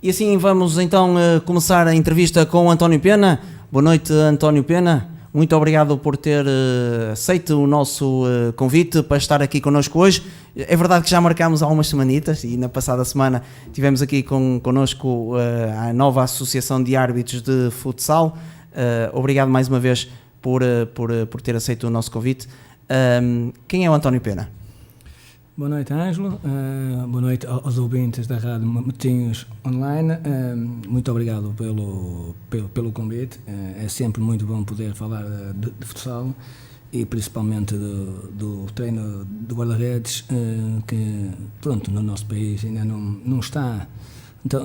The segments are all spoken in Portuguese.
E assim vamos então começar a entrevista com o António Pena. Boa noite, António Pena. Muito obrigado por ter aceito o nosso convite para estar aqui connosco hoje. É verdade que já marcámos há umas semanitas e na passada semana tivemos aqui connosco a nova Associação de Árbitros de Futsal. Obrigado mais uma vez por ter aceito o nosso convite. Quem é o António Pena? Boa noite, Ângelo. Boa noite aos ouvintes da Rádio Matosinhos Online. Muito obrigado pelo convite. É sempre muito bom poder falar de futsal e principalmente do treino de guarda-redes, que pronto, no nosso país ainda não está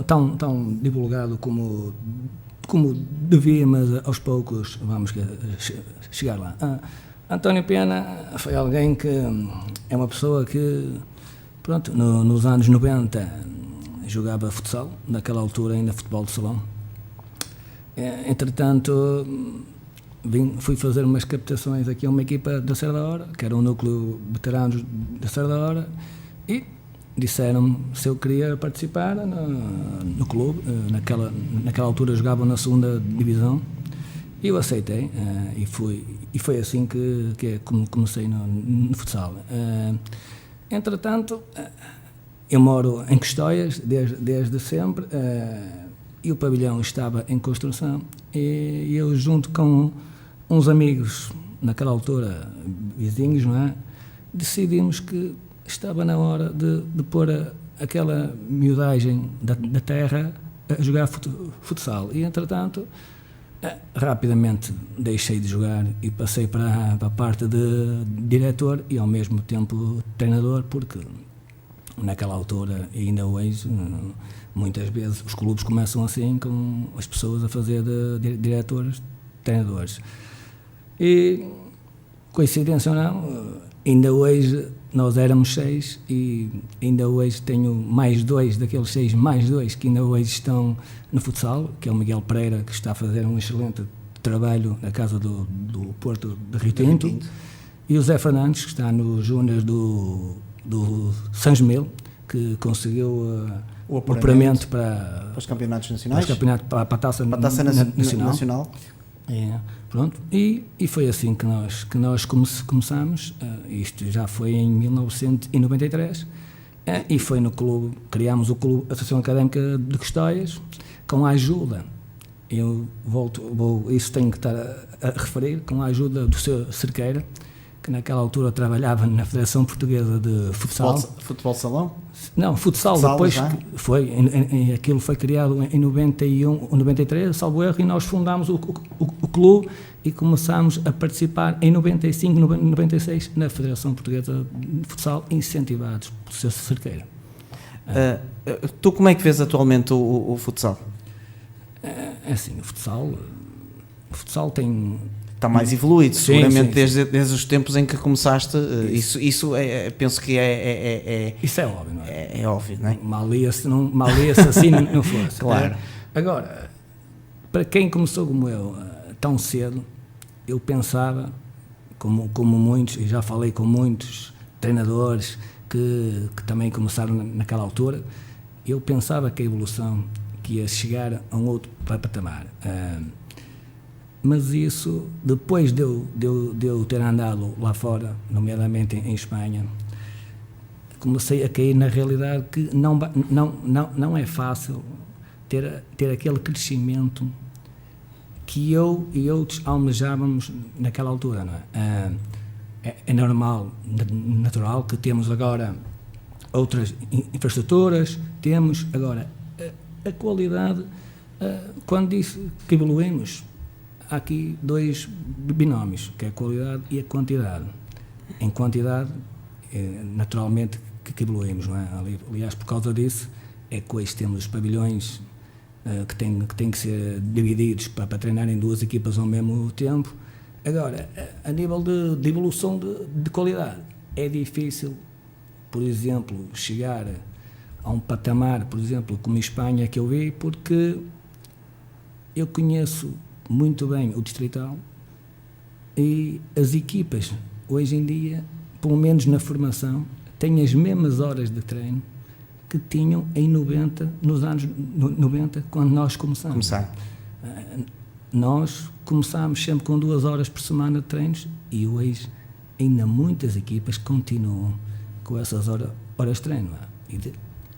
tão divulgado como devia, mas aos poucos vamos chegar lá. António Pena foi alguém que é uma pessoa que, pronto, nos anos 90 jogava futsal, naquela altura ainda futebol de salão. Entretanto, fui fazer umas captações aqui a uma equipa da Serra da Hora, que era um núcleo veteranos da Serra da Hora, e disseram-me se eu queria participar no clube. Naquela altura jogavam na segunda divisão. E eu aceitei e foi assim que comecei no futsal. Entretanto, eu moro em Custóias desde sempre, e o pavilhão estava em construção e eu, junto com uns amigos, naquela altura vizinhos, não é? Decidimos que estava na hora de pôr aquela miudagem da terra a jogar futsal. E entretanto, rapidamente deixei de jogar e passei para a parte de diretor e ao mesmo tempo treinador, porque naquela altura e ainda hoje muitas vezes os clubes começam assim, com as pessoas a fazer de diretores, treinadores. E coincidência ou não, ainda hoje nós éramos 6 e ainda hoje tenho mais 2 daqueles 6, mais 2 que ainda hoje estão no futsal, que é o Miguel Pereira, que está a fazer um excelente trabalho na casa do Porto de Rio Tinto, e o Zé Fernandes, que está nos Júniors do São Gemil, que conseguiu o apuramento para os campeonatos nacionais, para a Taça Nacional. Pronto, e foi assim que nós começamos. Isto já foi em 1993, e foi no clube, criámos o clube Associação Académica de Custóias, com a ajuda, isso tenho que estar a referir, com a ajuda do Sr. Cerqueira, que naquela altura trabalhava na Federação Portuguesa de Futsal. Futebol salão? Não, futsal depois foi, aquilo foi criado em 91, 93, salvo erro, e nós fundámos o clube e começámos a participar em 95, 96 na Federação Portuguesa de Futsal, incentivados pelo Sr. Cerqueira. Tu como é que vês atualmente o futsal? É assim, o futsal tem... Está mais evoluído, seguramente, sim. Desde os tempos em que começaste. Isso penso que isso é óbvio, não é? É óbvio, não é? Mal ia-se assim não fosse. Claro. Agora, para quem começou como eu, tão cedo, eu pensava, como muitos, e já falei com muitos treinadores que também começaram naquela altura, eu pensava que a evolução que ia chegar a um outro patamar. Mas isso, depois de eu ter andado lá fora, nomeadamente em Espanha, comecei a cair na realidade que não é fácil ter aquele crescimento que eu e outros almejávamos naquela altura, não é? É normal, natural, que temos agora outras infraestruturas, temos agora a qualidade. Quando disse que evoluímos, há aqui 2 binómios, que é a qualidade e a quantidade. Em quantidade, naturalmente, que evoluímos, não é? Aliás, por causa disso, é que hoje temos os pavilhões que têm que ser divididos para treinarem 2 equipas ao mesmo tempo. Agora, a nível de evolução de qualidade, é difícil, por exemplo, chegar a um patamar, por exemplo, como em Espanha, que eu vi, porque eu conheço muito bem o distrital e as equipas, hoje em dia, pelo menos na formação, têm as mesmas horas de treino que tinham em 90, nos anos 90, quando nós começámos. Nós começámos sempre com 2 horas por semana de treinos e hoje ainda muitas equipas continuam com essas horas de treino.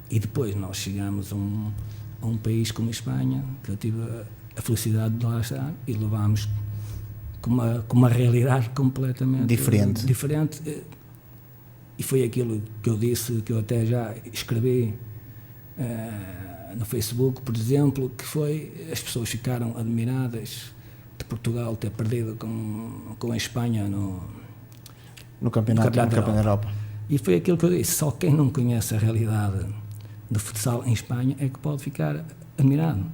E depois nós chegamos a um país como a Espanha, que eu tive a felicidade de lá estar, e levámos com uma realidade completamente diferente. E foi aquilo que eu disse, que eu até já escrevi no Facebook, por exemplo, que foi, as pessoas ficaram admiradas de Portugal ter perdido com a Espanha no Campeonato da Europa. E foi aquilo que eu disse, só quem não conhece a realidade do futsal em Espanha é que pode ficar admirado.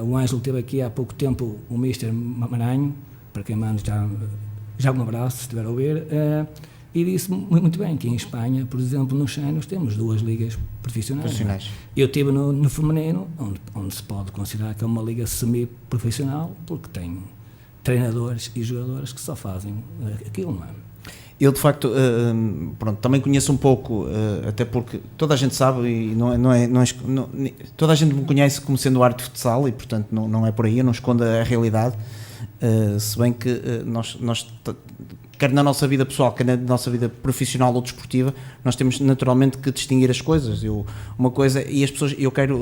O Ângelo teve aqui há pouco tempo, o Mister Maranhão, para quem manda já um abraço, se estiver a ouvir, e disse muito bem que em Espanha, por exemplo, nos Séniores, temos 2 ligas profissionais. Eu estive no feminino, onde se pode considerar que é uma liga semi-profissional, porque tem treinadores e jogadores que só fazem aquilo, não é? Eu, de facto, também conheço um pouco, até porque toda a gente sabe, e toda a gente me conhece como sendo árbitro de futsal, e, portanto, não é por aí, eu não escondo a realidade, se bem que nós quer na nossa vida pessoal, quer na nossa vida profissional ou desportiva, nós temos naturalmente que distinguir as coisas. Uma coisa, e as pessoas, eu quero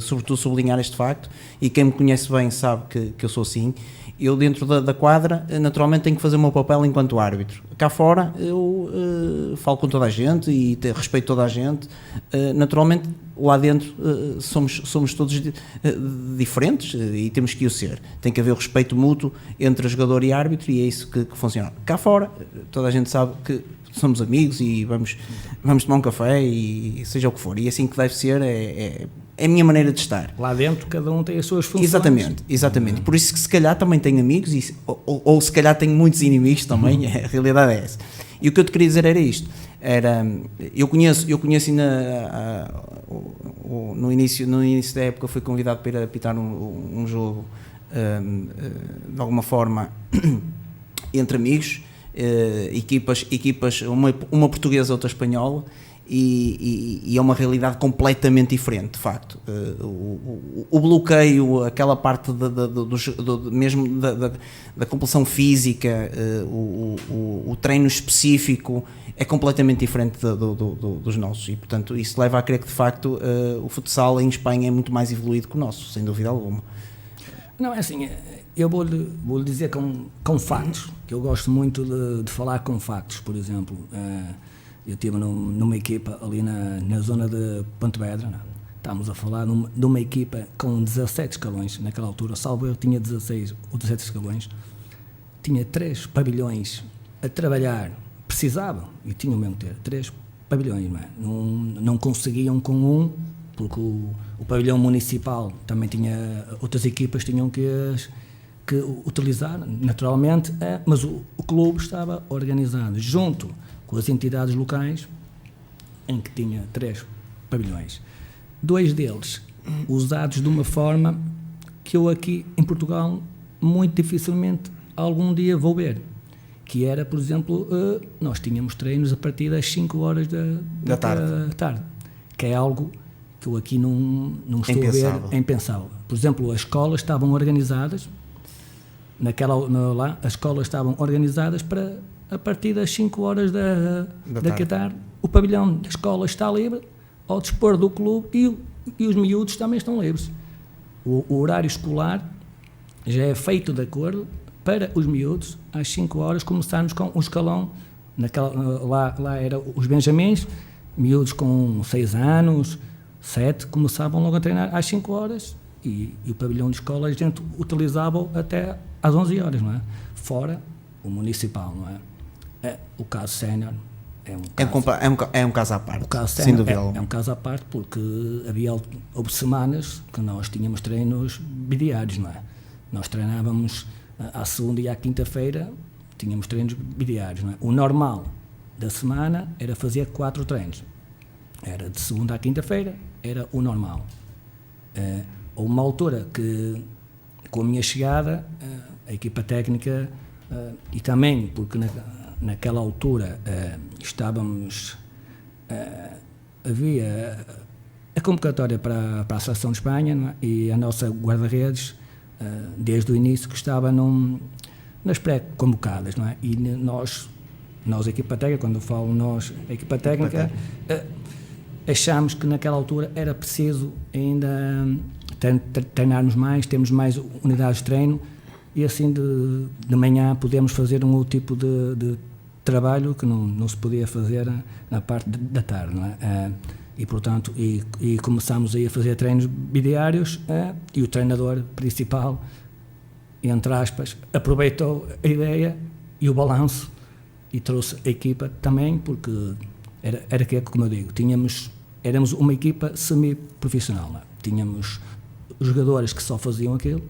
sobretudo sublinhar este facto, e quem me conhece bem sabe que eu sou assim. Eu, dentro da quadra, naturalmente tenho que fazer o meu papel enquanto árbitro. Cá fora, eu falo com toda a gente e respeito toda a gente. Naturalmente, lá dentro, somos todos diferentes e temos que o ser. Tem que haver o respeito mútuo entre jogador e árbitro, e é isso que funciona. Cá fora, toda a gente sabe que somos amigos e vamos tomar um café e seja o que for. E assim que deve ser, é a minha maneira de estar. Lá dentro cada um tem as suas funções. Exatamente. Por isso que se calhar também tenho amigos ou se calhar tenho muitos inimigos também, a realidade é essa. E o que eu te queria dizer era isto. Eu conheço ainda no início da época fui convidado para ir apitar um jogo de alguma forma entre amigos, equipas, uma portuguesa, outra espanhola, e é uma realidade completamente diferente, de facto. O bloqueio, aquela parte mesmo da compulsão física, o treino específico é completamente diferente dos nossos, e portanto isso leva a crer que de facto o futsal em Espanha é muito mais evoluído que o nosso, sem dúvida alguma. Não, é assim, eu vou-lhe dizer com factos, que eu gosto muito de falar com factos. Por exemplo, eu estive numa equipa ali na zona de Pontevedra, estávamos a falar de uma equipa com 17 escalões, naquela altura, salvo eu tinha 16 ou 17 escalões, tinha 3 pavilhões a trabalhar, precisavam, e tinham mesmo que ter 3 pavilhões, não conseguiam com um, porque o pavilhão municipal também tinha, outras equipas tinham que utilizar, naturalmente, mas o clube estava organizado junto com as entidades locais, em que tinha 3 pavilhões. 2 deles usados de uma forma que eu aqui em Portugal muito dificilmente algum dia vou ver, que era, por exemplo, nós tínhamos treinos a partir das 5 horas da tarde, que é algo que eu aqui não estou a ver, é impensável. Por exemplo, as escolas estavam organizadas, as escolas estavam organizadas para, a partir das 5 horas da tarde, o pavilhão da escola está livre, ao dispor do clube, e os miúdos também estão livres. O horário escolar já é feito de acordo para os miúdos, às 5 horas, começarmos com o escalão, lá era os benjamins, miúdos com 6 anos, 7, começavam logo a treinar às 5 horas, e o pavilhão de escola a gente utilizava até às 11 horas, não é? Fora o municipal, não é? O caso sénior é um caso à parte. O caso sénior é um caso à parte, porque houve semanas que nós tínhamos treinos bidiários, não é? Nós treinávamos à segunda e à quinta-feira, tínhamos treinos bidiários, não é? O normal da semana era fazer 4 treinos. Era de segunda à quinta-feira, era o normal. Houve uma altura que, com a minha chegada, a equipa técnica, e também porque naquela altura havia a convocatória para a Seleção de Espanha, não é? E a nossa guarda-redes, desde o início, que estava nas pré-convocadas, não é? E nós, a equipa técnica, quando eu falo nós, a equipa técnica, achámos que naquela altura era preciso ainda treinarmos mais, termos mais unidades de treino, e assim de manhã podemos fazer um outro tipo de trabalho que não se podia fazer na parte da tarde, não é? E portanto, e começámos aí a fazer treinos bidiários, e o treinador principal, entre aspas, aproveitou a ideia e o balanço e trouxe a equipa também, porque era que, como eu digo, éramos uma equipa semi-profissional, não é? Tínhamos jogadores que só faziam aquilo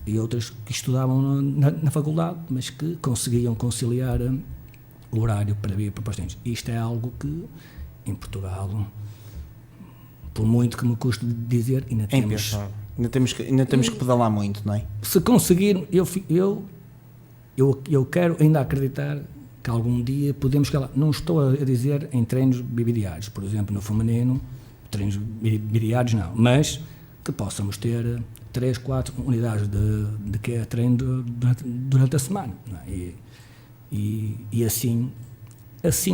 e outros que estudavam na faculdade, mas que conseguiam conciliar o horário para vir para os treinos. Isto é algo que em Portugal, por muito que me custe dizer, ainda temos que pedalar muito, não é? Se conseguir, eu quero ainda acreditar que algum dia podemos chegar lá. Não estou a dizer em treinos bidiários, por exemplo, no feminino, treinos bidiários não, mas que possamos ter 3, 4 unidades de que é treino durante a semana, não é? E assim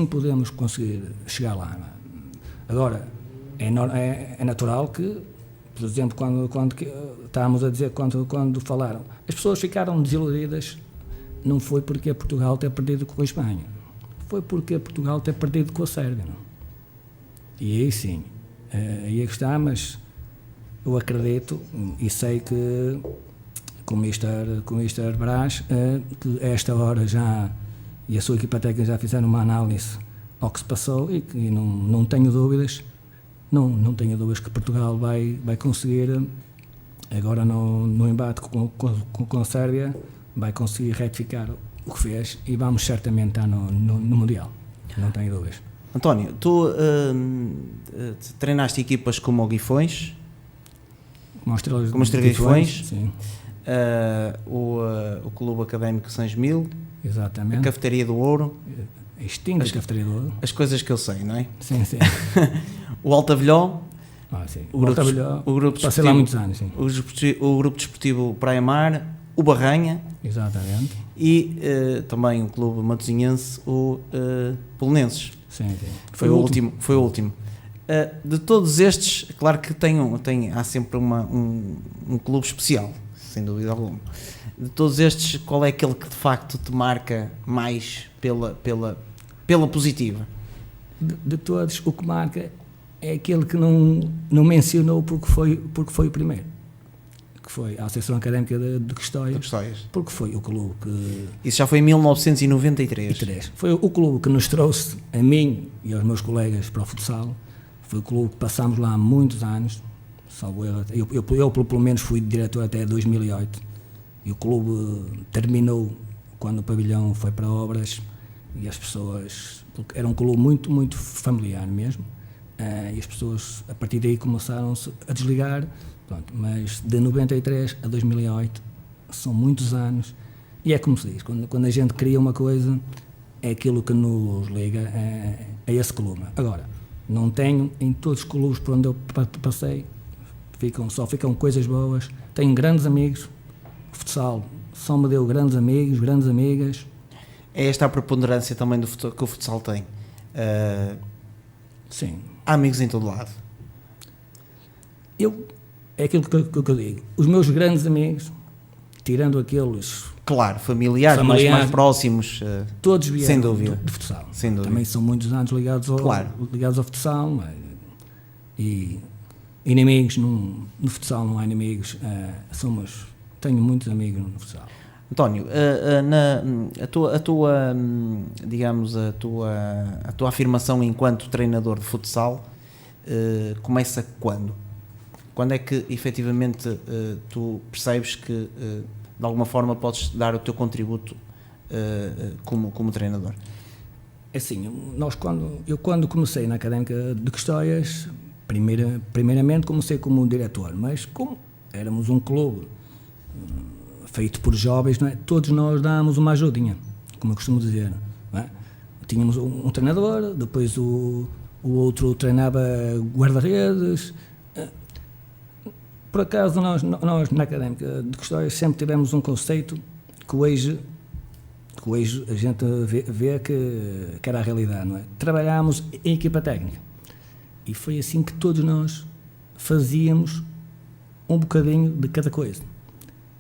podemos conseguir chegar lá, não é? Agora, é natural que, por exemplo, quando estávamos a dizer, quando falaram, as pessoas ficaram desiludidas, não foi porque Portugal ter perdido com a Espanha, foi porque Portugal ter perdido com a Sérvia, não? E aí sim, aí é que está, mas eu acredito e sei que com o Mr. Brás, que a esta hora já, e a sua equipa técnica já fizeram uma análise ao que se passou, e que não tenho dúvidas, não tenho dúvidas que Portugal vai conseguir, agora no embate com a Sérvia, vai conseguir retificar o que fez, e vamos certamente estar no Mundial, não tenho dúvidas. António, tu treinaste equipas como o Guifões, como as Estrelas Guifões, sim. O Clube Académico São Gil, exatamente, a Cafetaria do Ouro, extinta Cafetaria do Ouro, as coisas que eu sei, não é? Sim, sim. O Altavelhó, sim. o grupo passei lá muitos anos, sim. O Grupo Desportivo Praia Mar, o Barranha, exatamente, e também o Clube Matosinhense, o Belenenses. Sim. Foi o último. De todos estes, claro que há sempre um clube especial, sem dúvida alguma. De todos estes, qual é aquele que de facto te marca mais pela positiva? De todos, o que marca é aquele que não mencionou porque foi o primeiro, que foi a Associação Académica de Custóias, porque foi o clube que... Isso já foi em 1993. Foi o clube que nos trouxe, a mim e aos meus colegas, para o futsal. Foi o clube que passámos lá há muitos anos, salvo erro. Eu pelo menos fui diretor até 2008, e o clube terminou quando o pavilhão foi para obras, e as pessoas, porque era um clube muito, muito familiar mesmo, e as pessoas a partir daí começaram-se a desligar, pronto, mas de 93 a 2008 são muitos anos, e é como se diz, quando a gente cria uma coisa, é aquilo que nos liga a esse clube. Agora, não tenho, em todos os clubes por onde eu passei, só ficam coisas boas. Tenho grandes amigos, o futsal só me deu grandes amigos, grandes amigas. É esta a preponderância também que o futsal tem. Sim. Há amigos em todo lado. É aquilo que eu digo. Os meus grandes amigos, tirando aqueles... Claro, familiares mais próximos, todos vieram sem dúvida. De futsal. Sem dúvida. Também são muitos anos ligados ao futsal, e inimigos, no futsal não há inimigos, tenho muitos amigos no futsal. António, a tua afirmação enquanto treinador de futsal começa quando? Quando é que efetivamente tu percebes que de alguma forma podes dar o teu contributo como treinador? Assim, quando comecei na Académica de Custóias, primeiramente comecei como diretor, mas como éramos um clube feito por jovens, não é? Todos nós dávamos uma ajudinha, como eu costumo dizer, não é? Tínhamos um treinador, depois o outro treinava guarda-redes, Por acaso, nós na Académica de Custóias sempre tivemos um conceito que hoje a gente vê que era a realidade, não é? Trabalhámos em equipa técnica e foi assim que todos nós fazíamos um bocadinho de cada coisa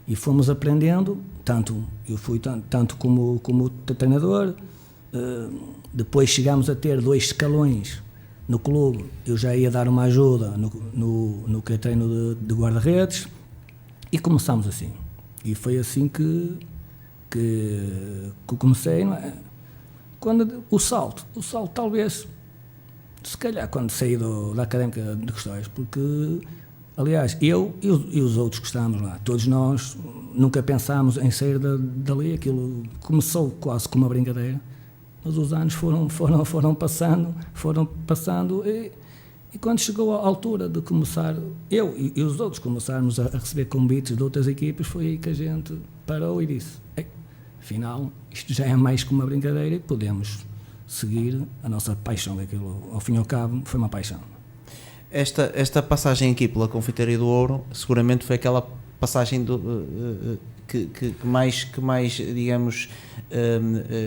e fomos aprendendo, eu fui tanto como treinador, depois chegámos a ter 2 escalões no clube, eu já ia dar uma ajuda no que é treino de guarda-redes e começámos assim. E foi assim que comecei, não é? Quando o salto talvez, se calhar quando saí da Académica de Custóias, porque, aliás, eu e os outros que estávamos lá, todos nós nunca pensámos em sair dali, aquilo começou quase como uma brincadeira, mas os anos foram passando e quando chegou a altura de começar, eu e os outros começarmos a receber convites de outras equipas, foi aí que a gente parou e disse, afinal, isto já é mais que uma brincadeira e podemos seguir a nossa paixão daquilo. Ao fim e ao cabo, foi uma paixão. Esta passagem aqui pela Confeitaria do Ouro, seguramente foi aquela passagem que mais, digamos,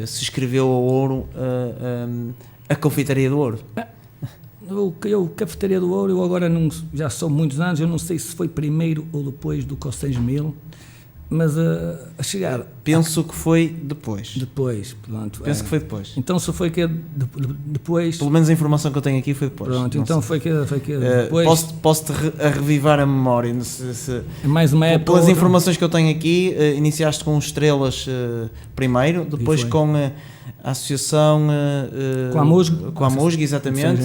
se escreveu ao Ouro, a Confeitaria do Ouro. Cafeitaria do Ouro, eu agora já são muitos anos, eu não sei se foi primeiro ou depois do Cossens Mil, mas a chegar... Penso que foi depois. Pronto. Penso que foi depois. Então se foi que depois... Pelo menos a informação que eu tenho aqui foi depois. Pronto, então foi que depois... Posso-te revivar a memória. Mais uma época... Pelas informações que eu tenho aqui, iniciaste com Estrelas primeiro, depois com a associação... com a Musg, exatamente.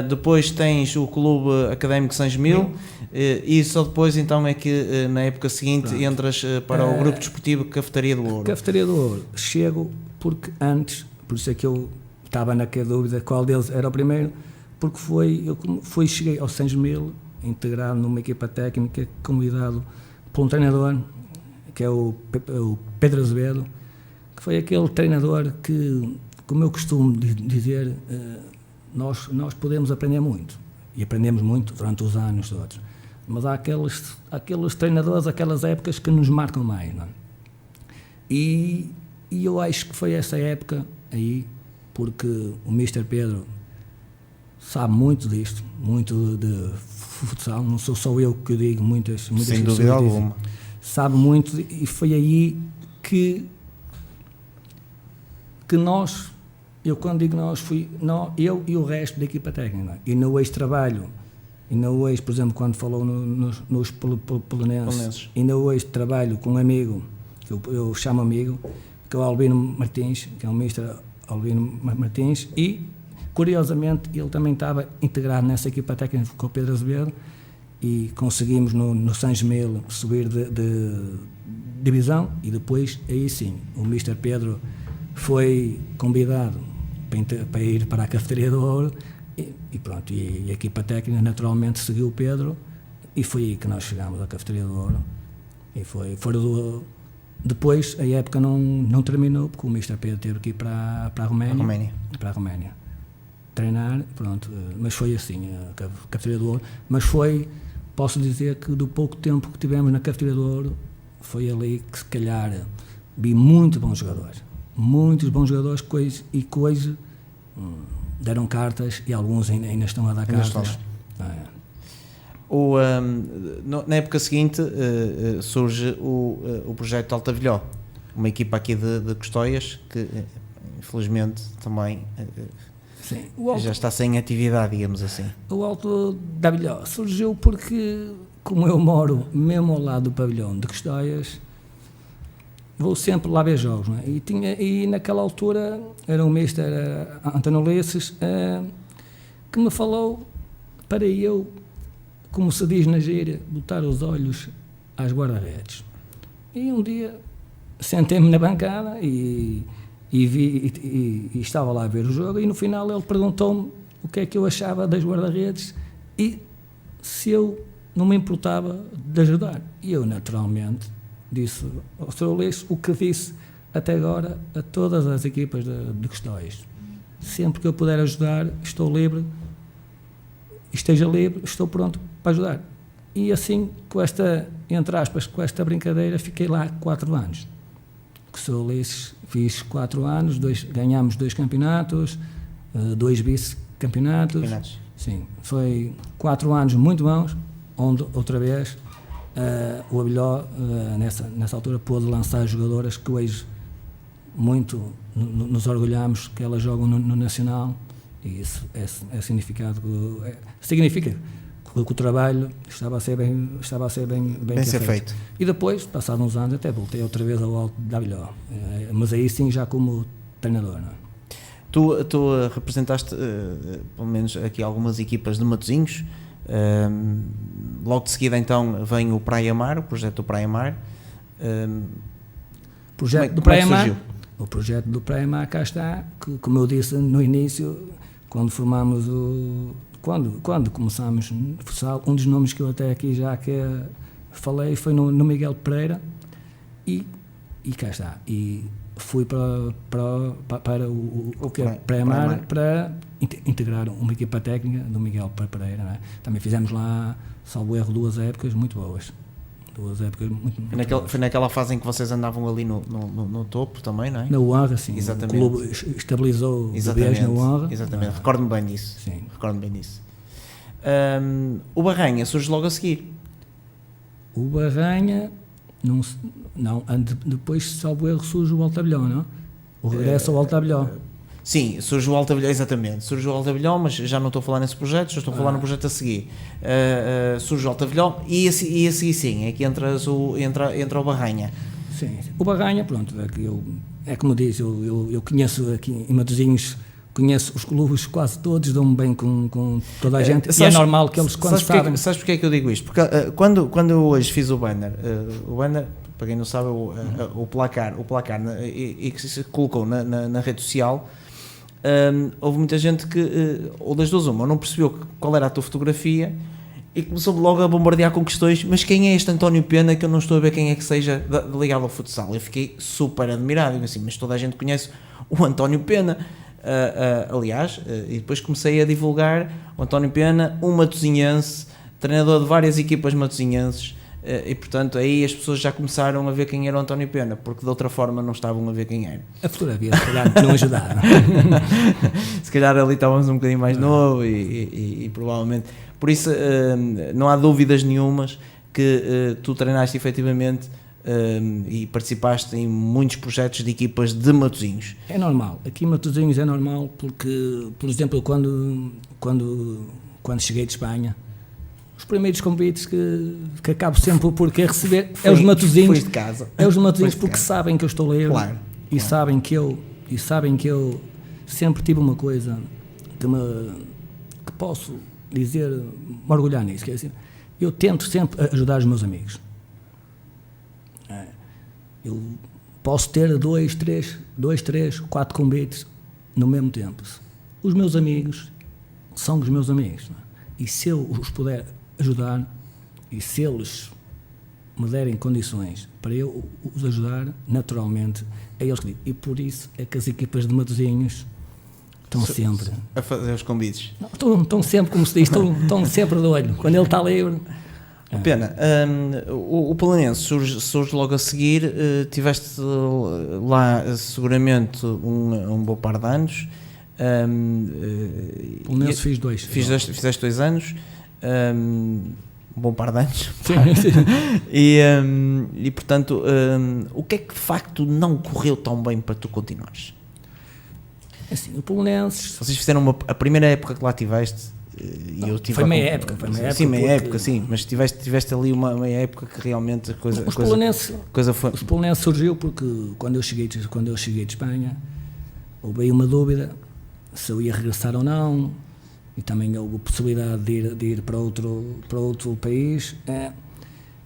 Depois tens o Clube Académico Sães Mil e só depois então é que na época seguinte entras para o Grupo Desportivo Cafeitaria do Ouro. Cafeitaria do Ouro, chego porque antes, por isso é que eu estava naquela dúvida qual deles era o primeiro, porque cheguei ao Sães Mil, integrado numa equipa técnica, convidado por um treinador, que é o Pedro Azevedo, que foi aquele treinador que, como eu costumo dizer, nós podemos aprender muito, e aprendemos muito durante os anos todos, mas há aqueles treinadores, aquelas épocas que nos marcam mais, não é? E eu acho que foi essa época aí, porque o Mr. Pedro sabe muito disto, muito de futsal, não sou só eu que digo, muitas sem dúvida alguma, sabe muito, e foi aí que nós, eu quando digo nós, eu e o resto da equipa técnica, e no ex-trabalho, e no ex, por exemplo, quando falou nos polonenses, e no ex-trabalho com um amigo, que eu chamo amigo, que é o Albino Martins, que é o Mr. Albino Martins, e curiosamente ele também estava integrado nessa equipa técnica com o Pedro Azevedo, e conseguimos no Sães Mil subir de divisão, e depois, aí sim, o Mr. Pedro foi convidado para ir para a Cafeitaria do Ouro e pronto, e a equipa técnica naturalmente seguiu o Pedro e foi aí que nós chegámos à Cafeitaria do Ouro e depois a época não terminou porque o Mr. Pedro teve que ir para a Roménia treinar, pronto, mas foi assim a Cafeitaria do Ouro, mas posso dizer que do pouco tempo que tivemos na Cafeitaria do Ouro foi ali que se calhar vi muitos bons jogadores que hoje deram cartas e alguns ainda estão a dar cartas. Na época seguinte surge o projeto Altavilhó, uma equipa aqui de Custóias que infelizmente também já está sem atividade, digamos assim. O Alto da Vilhó surgiu porque, como eu moro mesmo ao lado do pavilhão de Custóias, vou sempre lá ver jogos, não é? E naquela altura era o Mr. António Ulisses que me falou para eu, como se diz na gíria, botar os olhos às guarda-redes. E um dia sentei-me na bancada e estava lá a ver o jogo e no final ele perguntou-me o que é que eu achava das guarda-redes e se eu não me importava de ajudar. E eu naturalmente disse ao Sr. Ulisses o que disse até agora a todas as equipas de Custóias. Sempre que eu puder ajudar, estou livre, esteja livre, estou pronto para ajudar. E assim, com esta, entre aspas, com esta brincadeira, fiquei lá 4 anos. Que sou Ulisses, fiz 4 anos, ganhámos 2 campeonatos, 2 vice-campeonatos. Sim, foi 4 anos muito bons, onde outra vez o Abelhó, nessa altura, pôde lançar jogadoras que hoje muito nos orgulhamos que elas jogam no Nacional, e isso significa que o trabalho estava a ser bem feito. E depois, passados uns anos, até voltei outra vez ao alto da Abelhó, mas aí sim já como treinador, não é? Tu representaste, pelo menos aqui, algumas equipas de Matosinhos. Logo de seguida então vem o Praia Mar, o projeto do Praia Mar. O projeto do Praia Mar cá está, que, como eu disse no início, quando formámos quando começámos no futsal, um dos nomes que eu até aqui já falei foi no Miguel Pereira, e cá está. E fui para o Praia Mar para integrar uma equipa técnica do Miguel Pereira, não é? Também fizemos lá, salvo erro, 2 épocas muito boas. 2 épocas muito boas. Foi naquela fase em que vocês andavam ali no topo também, não é? Na Honra, sim. Exatamente. O clube estabilizou de vez na Honra. Exatamente, recordo-me bem disso. Sim. Recordo-me bem disso. O Barranha surge logo a seguir. O Barranha, depois, salvo erro, surge o Alto Abelhó, não? O regresso ao Alto Abelhó. Sim, surge o Alto Abelhó, exatamente. Surge o Alto Abelhó, mas já não estou a falar nesse projeto, já estou a falar no projeto a seguir. Surge o Alto Abelhó e a seguir sim, é que entra o Barranha. Sim. O Barranha, pronto, é como diz, eu conheço aqui em Matosinhos, conheço os clubes quase todos, dou-me bem com toda a gente, e é normal que eles quando sabem... Sabes porque é que eu digo isto? Porque quando eu hoje fiz o banner, para quem não sabe, o placar e que se colocou na rede social, houve muita gente que, ou das duas uma, não percebeu qual era a tua fotografia e começou logo a bombardear com questões, mas quem é este António Pena, que eu não estou a ver quem é que seja ligado ao futsal? Eu fiquei super admirado, assim, mas toda a gente conhece o António Pena. Aliás, e depois comecei a divulgar o António Pena, um matosinhense, treinador de várias equipas matosinhenses, e portanto aí as pessoas já começaram a ver quem era o António Pena, porque de outra forma não estavam a ver quem era. A fotografia, se calhar, não ajudaram. Se calhar ali estávamos um bocadinho mais novo e provavelmente, por isso não há dúvidas nenhumas que tu treinaste efetivamente e participaste em muitos projetos de equipas de Matosinhos. É normal, aqui em Matosinhos é normal porque, por exemplo, quando cheguei de Espanha, os primeiros convites que acabo sempre por receber é os Matosinhos. De casa. É os Matosinhos porque sabem que eu estou livre, claro. Sabem que eu sempre tive uma coisa que posso dizer, me orgulhar nisso, que é assim, eu tento sempre ajudar os meus amigos. Eu posso ter 2, 3, 4 convites no mesmo tempo. Os meus amigos são os meus amigos, não é? E se eu os puder ajudar e se eles me derem condições para eu os ajudar, naturalmente é eles que digo. E por isso é que as equipas de Matosinhos estão sempre a fazer os convites. Não, estão sempre, como se diz, estão sempre de olho. Quando ele está livre. Pena, o Belenenses surge logo a seguir, tiveste lá seguramente um bom par de anos. Belenenses fiz 2. Fizeste 2 anos, um bom par de anos. Sim. E portanto, o que é que de facto não correu tão bem para tu continuares? Assim, o Belenenses... Vocês fizeram a primeira época que lá tiveste... Foi meia época. Sim, meia época, sim, mas tiveste ali uma meia época que realmente a coisa foi... Os Belenenses surgiu porque quando eu cheguei de Espanha houve aí uma dúvida se eu ia regressar ou não, e também houve a possibilidade de ir para outro país,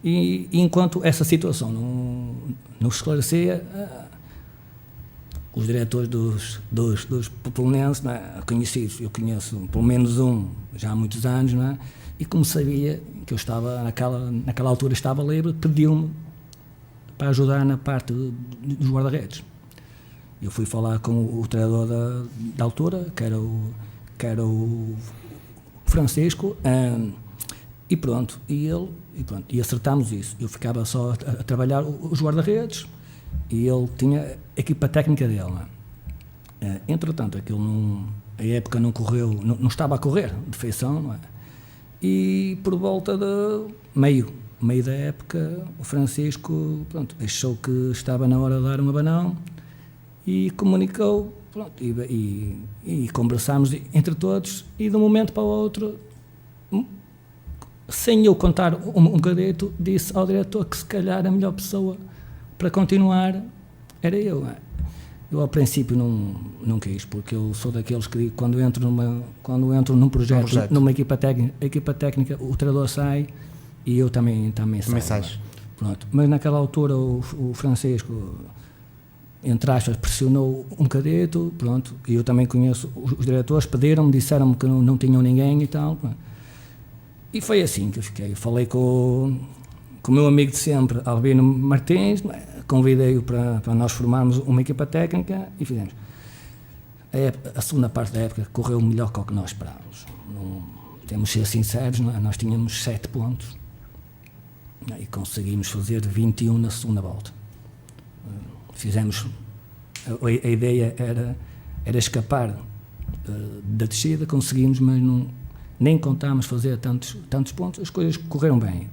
e enquanto essa situação não esclarecia, os diretores dos Belenenses, não é, conhecidos, eu conheço pelo menos um já há muitos anos, não é, e como sabia que eu estava naquela altura estava livre, pediu-me para ajudar na parte dos guarda-redes. Eu fui falar com o treinador da altura, que era o Francisco, E pronto, e acertámos isso. Eu ficava só a trabalhar os guarda-redes e ele tinha a equipa técnica dele. Não é? Entretanto, a época não correu, não estava a correr de feição, não é? E por volta de meio da época, o Francisco, pronto, achou que estava na hora de dar um abanão e comunicou, pronto, e conversámos entre todos, e de um momento para o outro, sem eu contar um bocadito, disse ao diretor que se calhar a melhor pessoa para continuar era eu. Eu ao princípio não quis, porque eu sou daqueles que quando entro num projeto, numa equipa técnica, o treinador sai e eu também saio. Pronto. Mas naquela altura o Francisco, entre aspas, pressionou um bocadito, pronto, e eu também conheço os diretores, pediram-me, disseram-me que não tinham ninguém e tal, pronto. E foi assim que eu fiquei. Falei com o meu amigo de sempre, Albino Martins, convidei-o para nós formarmos uma equipa técnica e fizemos. A segunda parte da época correu melhor que o que nós esperávamos. Temos de ser sinceros, não é? Nós tínhamos 7 pontos e conseguimos fazer 21 na segunda volta. Fizemos. A ideia era escapar da descida, conseguimos, mas nem contámos fazer tantos pontos, as coisas correram bem.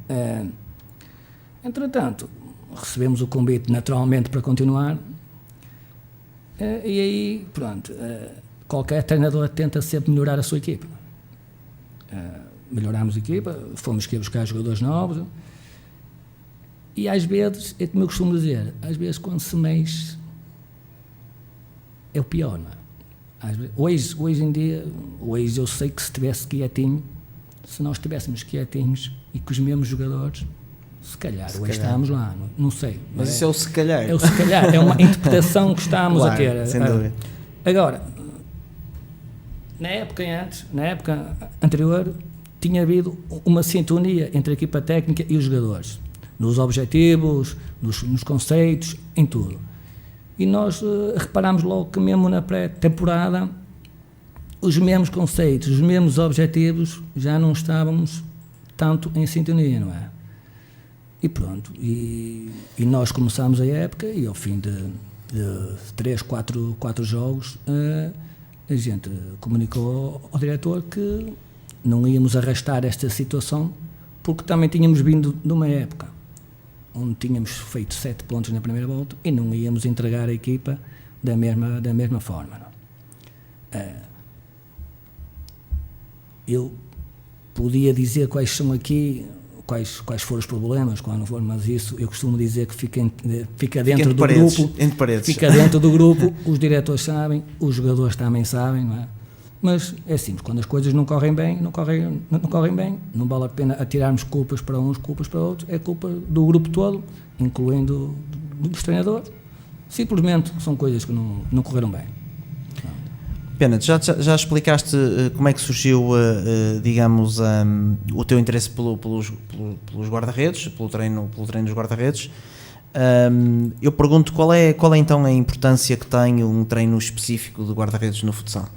Entretanto, recebemos o convite naturalmente para continuar, e aí, pronto, qualquer treinador tenta sempre melhorar a sua equipa. Melhorámos a equipa, fomos buscar jogadores novos, e às vezes, é como eu costumo dizer, às vezes quando se mexe é o pior, não é? Hoje em dia, eu sei que se estivesse quietinho, se nós estivéssemos quietinhos e com os mesmos jogadores, se calhar estávamos lá, não sei. Mas isso é o se calhar. É o se calhar, é uma interpretação que estamos claro, a ter. Sem dúvida. Agora, na época anterior, tinha havido uma sintonia entre a equipa técnica e os jogadores, nos objetivos, nos conceitos, em tudo. E nós reparámos logo que mesmo na pré-temporada os mesmos conceitos, os mesmos objetivos já não estávamos tanto em sintonia, não é? E pronto, e nós começámos a época e ao fim de 3, 4 jogos a gente comunicou ao diretor que não íamos arrastar esta situação porque também tínhamos vindo de uma época onde tínhamos feito 7 pontos na primeira volta e não íamos entregar a equipa da mesma forma. Eu podia dizer quais são aqui, quais foram os problemas, qual não foram, mas isso eu costumo dizer que fica dentro do grupo, fica dentro do grupo, os diretores sabem, os jogadores também sabem, não é? Mas é simples, quando as coisas não correm bem, não vale a pena atirarmos culpas para uns, culpas para outros, é culpa do grupo todo, incluindo dos treinadores. Simplesmente são coisas que não correram bem. Pena, já explicaste como é que surgiu, digamos, o teu interesse pelos guarda-redes, pelo treino dos guarda-redes. Eu pergunto qual é então a importância que tem um treino específico de guarda-redes no futsal?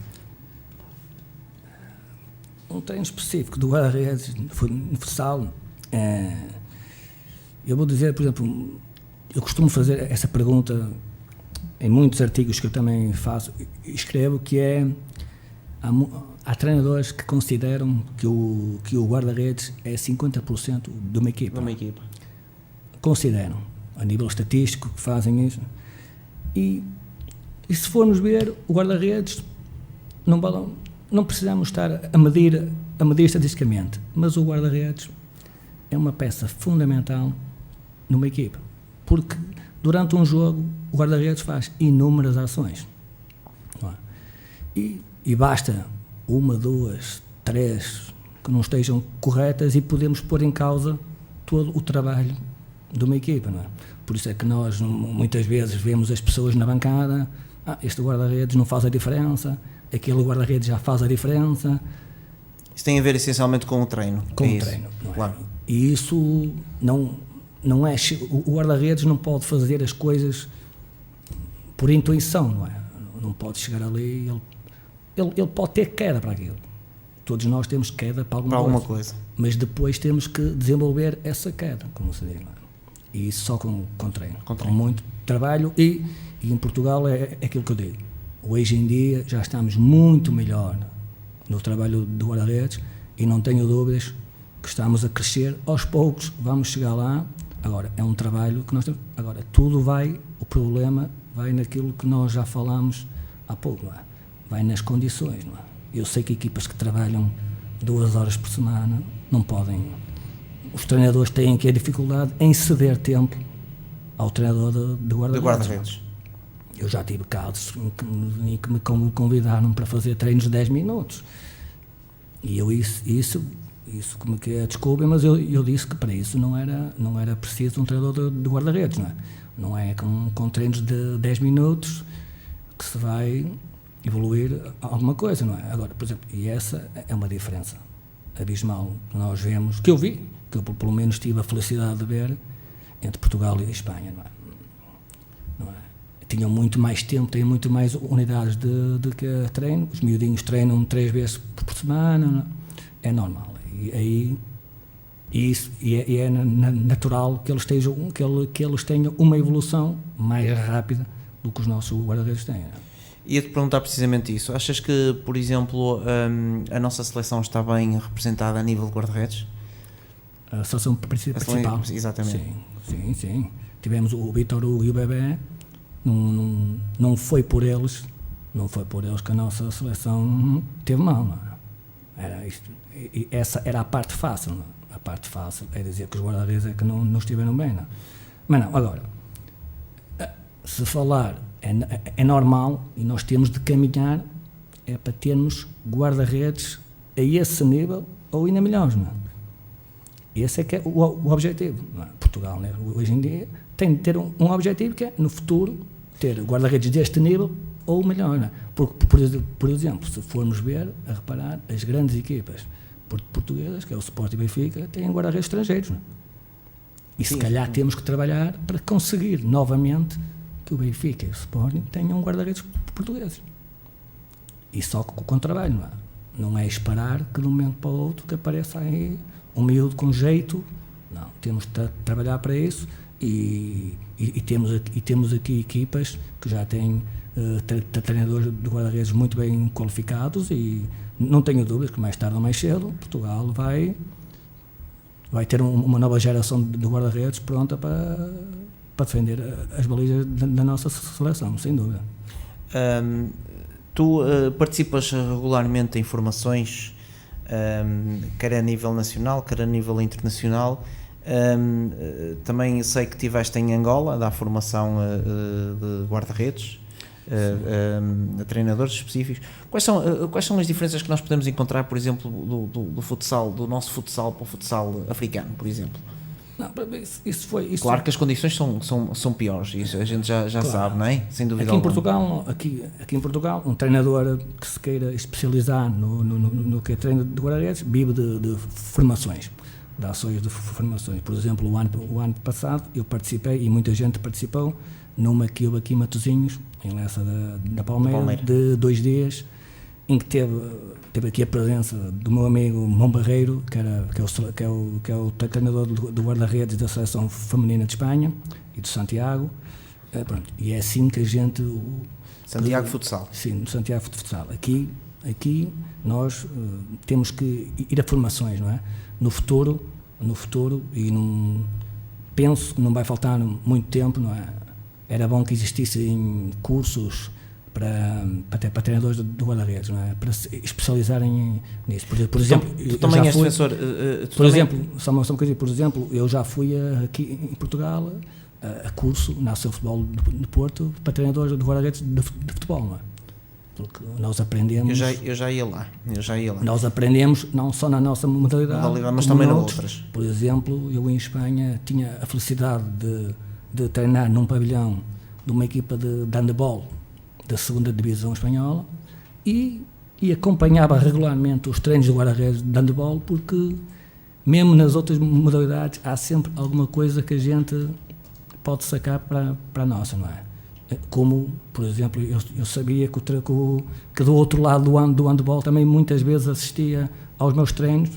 Um treino específico do guarda-redes no futsal, eu vou dizer, por exemplo, eu costumo fazer essa pergunta em muitos artigos que eu também faço e escrevo, que é, há treinadores que consideram que o guarda-redes é 50% de uma equipa. Consideram, a nível estatístico, que fazem isso. E se formos ver, o guarda-redes não precisamos estar a medir estatisticamente, mas o guarda-redes é uma peça fundamental numa equipa, porque durante um jogo o guarda-redes faz inúmeras ações, não é? E basta 1, 2, 3 que não estejam corretas e podemos pôr em causa todo o trabalho de uma equipa, não é? Por isso é que nós muitas vezes vemos as pessoas na bancada, este guarda-redes não faz a diferença, aquele guarda-redes já faz a diferença. Isso tem a ver essencialmente com o treino. Com o treino, não é? Claro. E isso não é... O guarda-redes não pode fazer as coisas por intuição, não é? Não pode chegar ali, ele pode ter queda para aquilo. Todos nós temos queda para alguma coisa. Mas depois temos que desenvolver essa queda, como se diz, não é? E isso só com treino. Com muito trabalho e em Portugal é aquilo que eu digo. Hoje em dia já estamos muito melhor no trabalho do guarda-redes e não tenho dúvidas que estamos a crescer aos poucos, vamos chegar lá. Agora, é um trabalho que nós temos. Agora, o problema vai naquilo que nós já falámos há pouco, não é? Vai nas condições, não é? Eu sei que equipas que trabalham 2 horas por semana não podem. Os treinadores têm aqui a dificuldade em ceder tempo ao treinador de guarda-redes. Eu já tive casos em que me convidaram para fazer treinos de 10 minutos. E eu isso como que é, desculpem, mas eu disse que para isso não era preciso um treinador de guarda-redes, não é? Não é com treinos de 10 minutos que se vai evoluir alguma coisa, não é? Agora, por exemplo, e essa é uma diferença abismal que nós vemos, que eu vi, que eu pelo menos tive a felicidade de ver entre Portugal e Espanha, não é? Tinham muito mais tempo, têm muito mais unidades de que treino, os miudinhos treinam 3 vezes por semana, não é? É normal, é natural que eles tenham uma evolução mais rápida do que os nossos guarda-redes têm, não é? Ia-te perguntar precisamente isso. Achas que, por exemplo, a nossa seleção está bem representada a nível de guarda-redes? A seleção principal? Exatamente. Sim. Tivemos o Vítor Hugo e o Bebé. Não foi por eles que a nossa seleção teve mal, não é? Era isto. E essa era a parte fácil, não é? A parte fácil é dizer que os guarda-redes é que não estiveram bem, não é? Mas não, agora, se falar é normal e nós temos de caminhar para termos guarda-redes a esse nível ou ainda melhores, não é? Esse é que é o objetivo, não é? Portugal, né? Hoje em dia, tem de ter um objetivo que é, no futuro, ter guarda-redes deste nível ou melhor, não é? Por exemplo, se formos a reparar, as grandes equipas portuguesas, que é o Sport e Benfica, têm guarda-redes estrangeiros, não é? E se calhar temos que trabalhar para conseguir novamente que o Benfica e o Sporting tenham guarda-redes portugueses. E só com trabalho, não é? Não é esperar que de um momento para o outro que apareça aí um miúdo com jeito. Não, temos de trabalhar para isso e temos aqui equipas que já têm treinadores de guarda-redes muito bem qualificados e não tenho dúvidas que mais tarde ou mais cedo Portugal vai ter uma nova geração de guarda-redes pronta para defender as balizas da nossa seleção, sem dúvida. Tu participas regularmente em formações, quer a nível nacional, quer a nível internacional. Também sei que estiveste em Angola a dar formação de guarda-redes, a treinadores específicos. Quais são as diferenças que nós podemos encontrar, por exemplo, do futsal, do nosso futsal para o futsal africano, por exemplo? Não, isso foi. Claro que as condições são piores, isso a gente já claro. Sabe, não é? Sem dúvida alguma. Aqui em Portugal, um treinador que se queira especializar no que é treino de guarda-redes vive de formações, de ações de formações. Por exemplo, o ano passado eu participei e muita gente participou numa que houve aqui em Matosinhos, em Lessa da Palmeira, de 2 dias, em que teve aqui a presença do meu amigo Mão Barreiro, que é o treinador do guarda-redes da seleção feminina de Espanha e do Santiago. Pronto, e é assim que a gente... Santiago Futsal. Sim, Santiago Futsal. Aqui nós temos que ir a formações, não é? No futuro e penso que não vai faltar muito tempo, não é? Era bom que existissem cursos para treinadores de guarda-redes, não é? Para se especializarem nisso. Por exemplo, tu também és professor. Só uma coisa, por exemplo, eu já fui aqui em Portugal a curso na Associação de Futebol de Porto para treinadores de guarda-redes de futebol, não é? Porque nós aprendemos... Eu já ia lá. Nós aprendemos não só na nossa modalidade, mas também noutras. Por exemplo, eu em Espanha tinha a felicidade de treinar num pavilhão de uma equipa de handebol da segunda divisão espanhola e acompanhava regularmente os treinos de guarda-redes de handebol, porque mesmo nas outras modalidades há sempre alguma coisa que a gente pode sacar para a nossa, não é? Como, por exemplo, eu sabia que do outro lado do handebol também muitas vezes assistia aos meus treinos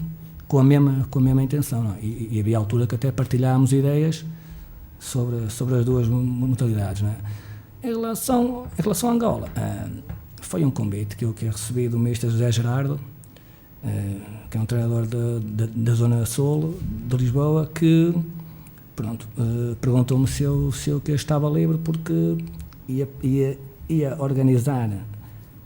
com a mesma intenção, não é? E havia altura que até partilhámos ideias sobre as duas modalidades, não é? Em relação a Angola, foi um convite que eu recebi do Mister José Gerardo, que é um treinador da Zona Sul de Lisboa, que perguntou-me se eu estava livre, porque ia organizar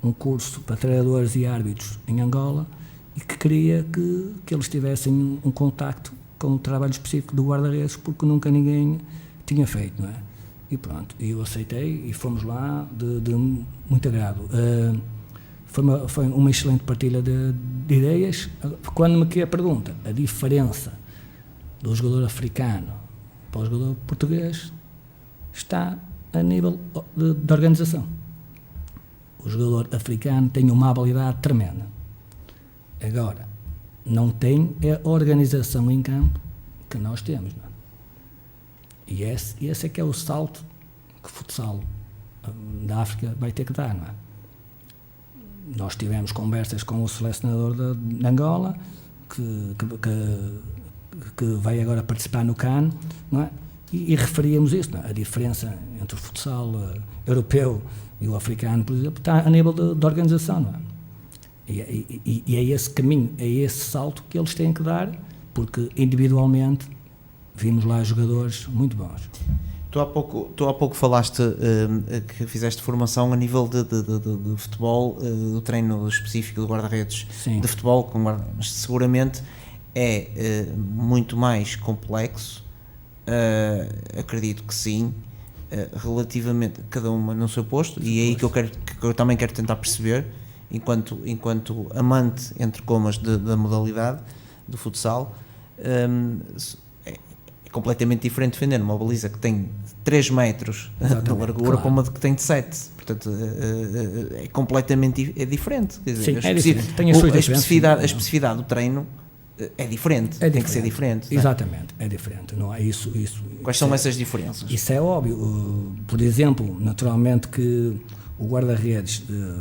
um curso para treinadores e árbitros em Angola e que queria que eles tivessem um contacto com o trabalho específico do guarda-redes, porque nunca ninguém tinha feito, não é? E pronto, eu aceitei e fomos lá de muito agrado. Foi uma excelente partilha de ideias. Quando me quer a pergunta, a diferença do jogador africano para o jogador português está a nível de organização. O jogador africano tem uma habilidade tremenda. Agora, não tem a organização em campo que nós temos, não é? E esse é que é o salto que o futsal da África vai ter que dar, não é? Nós tivemos conversas com o selecionador de Angola, que vai agora participar no CAN, não é? E referíamos isso, não é? A diferença entre o futsal europeu e o africano, por exemplo, está a nível de organização, não é? E é esse caminho, é esse salto que eles têm que dar, porque individualmente vimos lá jogadores muito bons. Tu há pouco falaste que fizeste formação a nível de futebol, do treino específico de guarda-redes de futebol, mas seguramente é muito mais complexo, acredito que sim, relativamente cada uma no seu posto, e é aí que eu também quero tentar perceber, enquanto amante, entre comas, da modalidade do futsal. É completamente diferente defender uma baliza que tem 3 metros de largura para uma que tem de 7. Portanto, é completamente diferente. Quer dizer, sim, é diferente. Tem a especificidade do treino é diferente. Tem que ser diferente. Exatamente, é diferente. Não é isso. Quais são essas diferenças? Isso é óbvio. Por exemplo, naturalmente que o guarda-redes de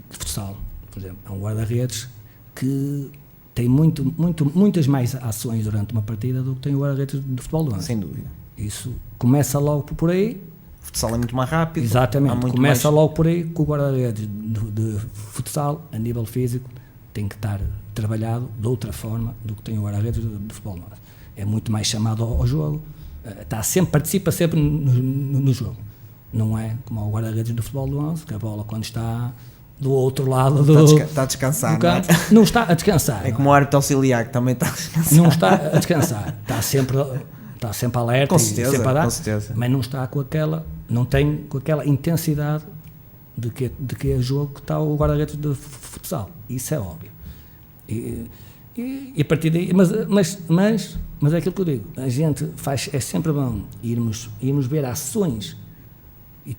futsal, por exemplo, é um guarda-redes que tem muitas mais ações durante uma partida do que tem o guarda-redes de futebol do 11. Sem dúvida. Isso começa logo por aí. O futsal é muito mais rápido. Exatamente, começa logo por aí, que o guarda-redes de futsal, a nível físico, tem que estar trabalhado de outra forma do que tem o guarda-redes de futebol do 11. É muito mais chamado ao jogo, participa sempre no jogo. Não é como o guarda-redes do futebol do 11, que a bola, quando está do outro lado está a descansar, não está a descansar. É como o árbitro auxiliar, que também está a descansar. Não está a descansar, está sempre alerta, com certeza, sempre a dar, com certeza. Mas não está não tem com aquela intensidade de que é jogo que está o guarda-redes de futsal. Isso é óbvio. E a partir daí, mas é aquilo que eu digo, a gente é sempre bom irmos ver ações e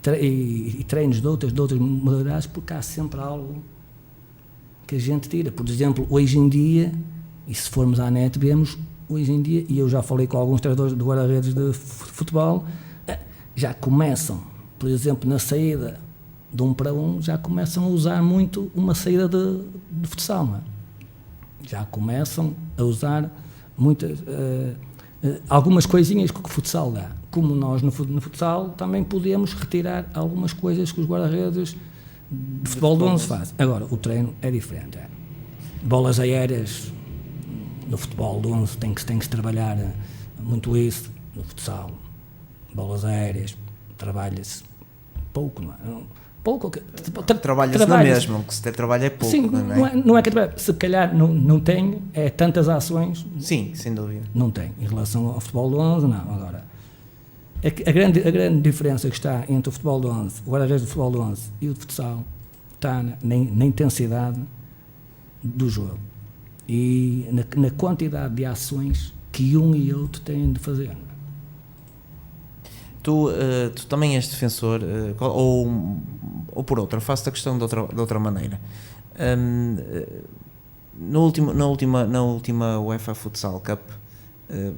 treinos de outras modalidades, porque há sempre algo que a gente tira. Por exemplo, hoje em dia, e se formos à net, vemos hoje em dia, e eu já falei com alguns treinadores de guarda-redes de futebol, já começam, por exemplo, na saída de 1 para 1, já começam a usar muito uma saída de futsal, não é? Já começam a usar algumas coisinhas que o futsal dá. Como nós no futsal também podemos retirar algumas coisas que os guarda-redes de futebol de 11 fazem. Agora, o treino é diferente. Bolas aéreas, no futebol de 11 tem que se trabalhar muito isso. No futsal, bolas aéreas, trabalha-se pouco, não é? Pouco. Trabalha-se na mesma, o que se trabalha é pouco. Sim, não é que se calhar não tem tantas ações. Sim, sem dúvida. Não tem. Em relação ao futebol do 11, não. Agora, a grande diferença que está entre o futebol do 11, o guarda-redes do futebol do 11 e o de futsal, está na intensidade do jogo e na quantidade de ações que um e outro têm de fazer. Tu também és defensor, ou por outra, faço-te a questão de outra maneira. Na última UEFA Futsal Cup,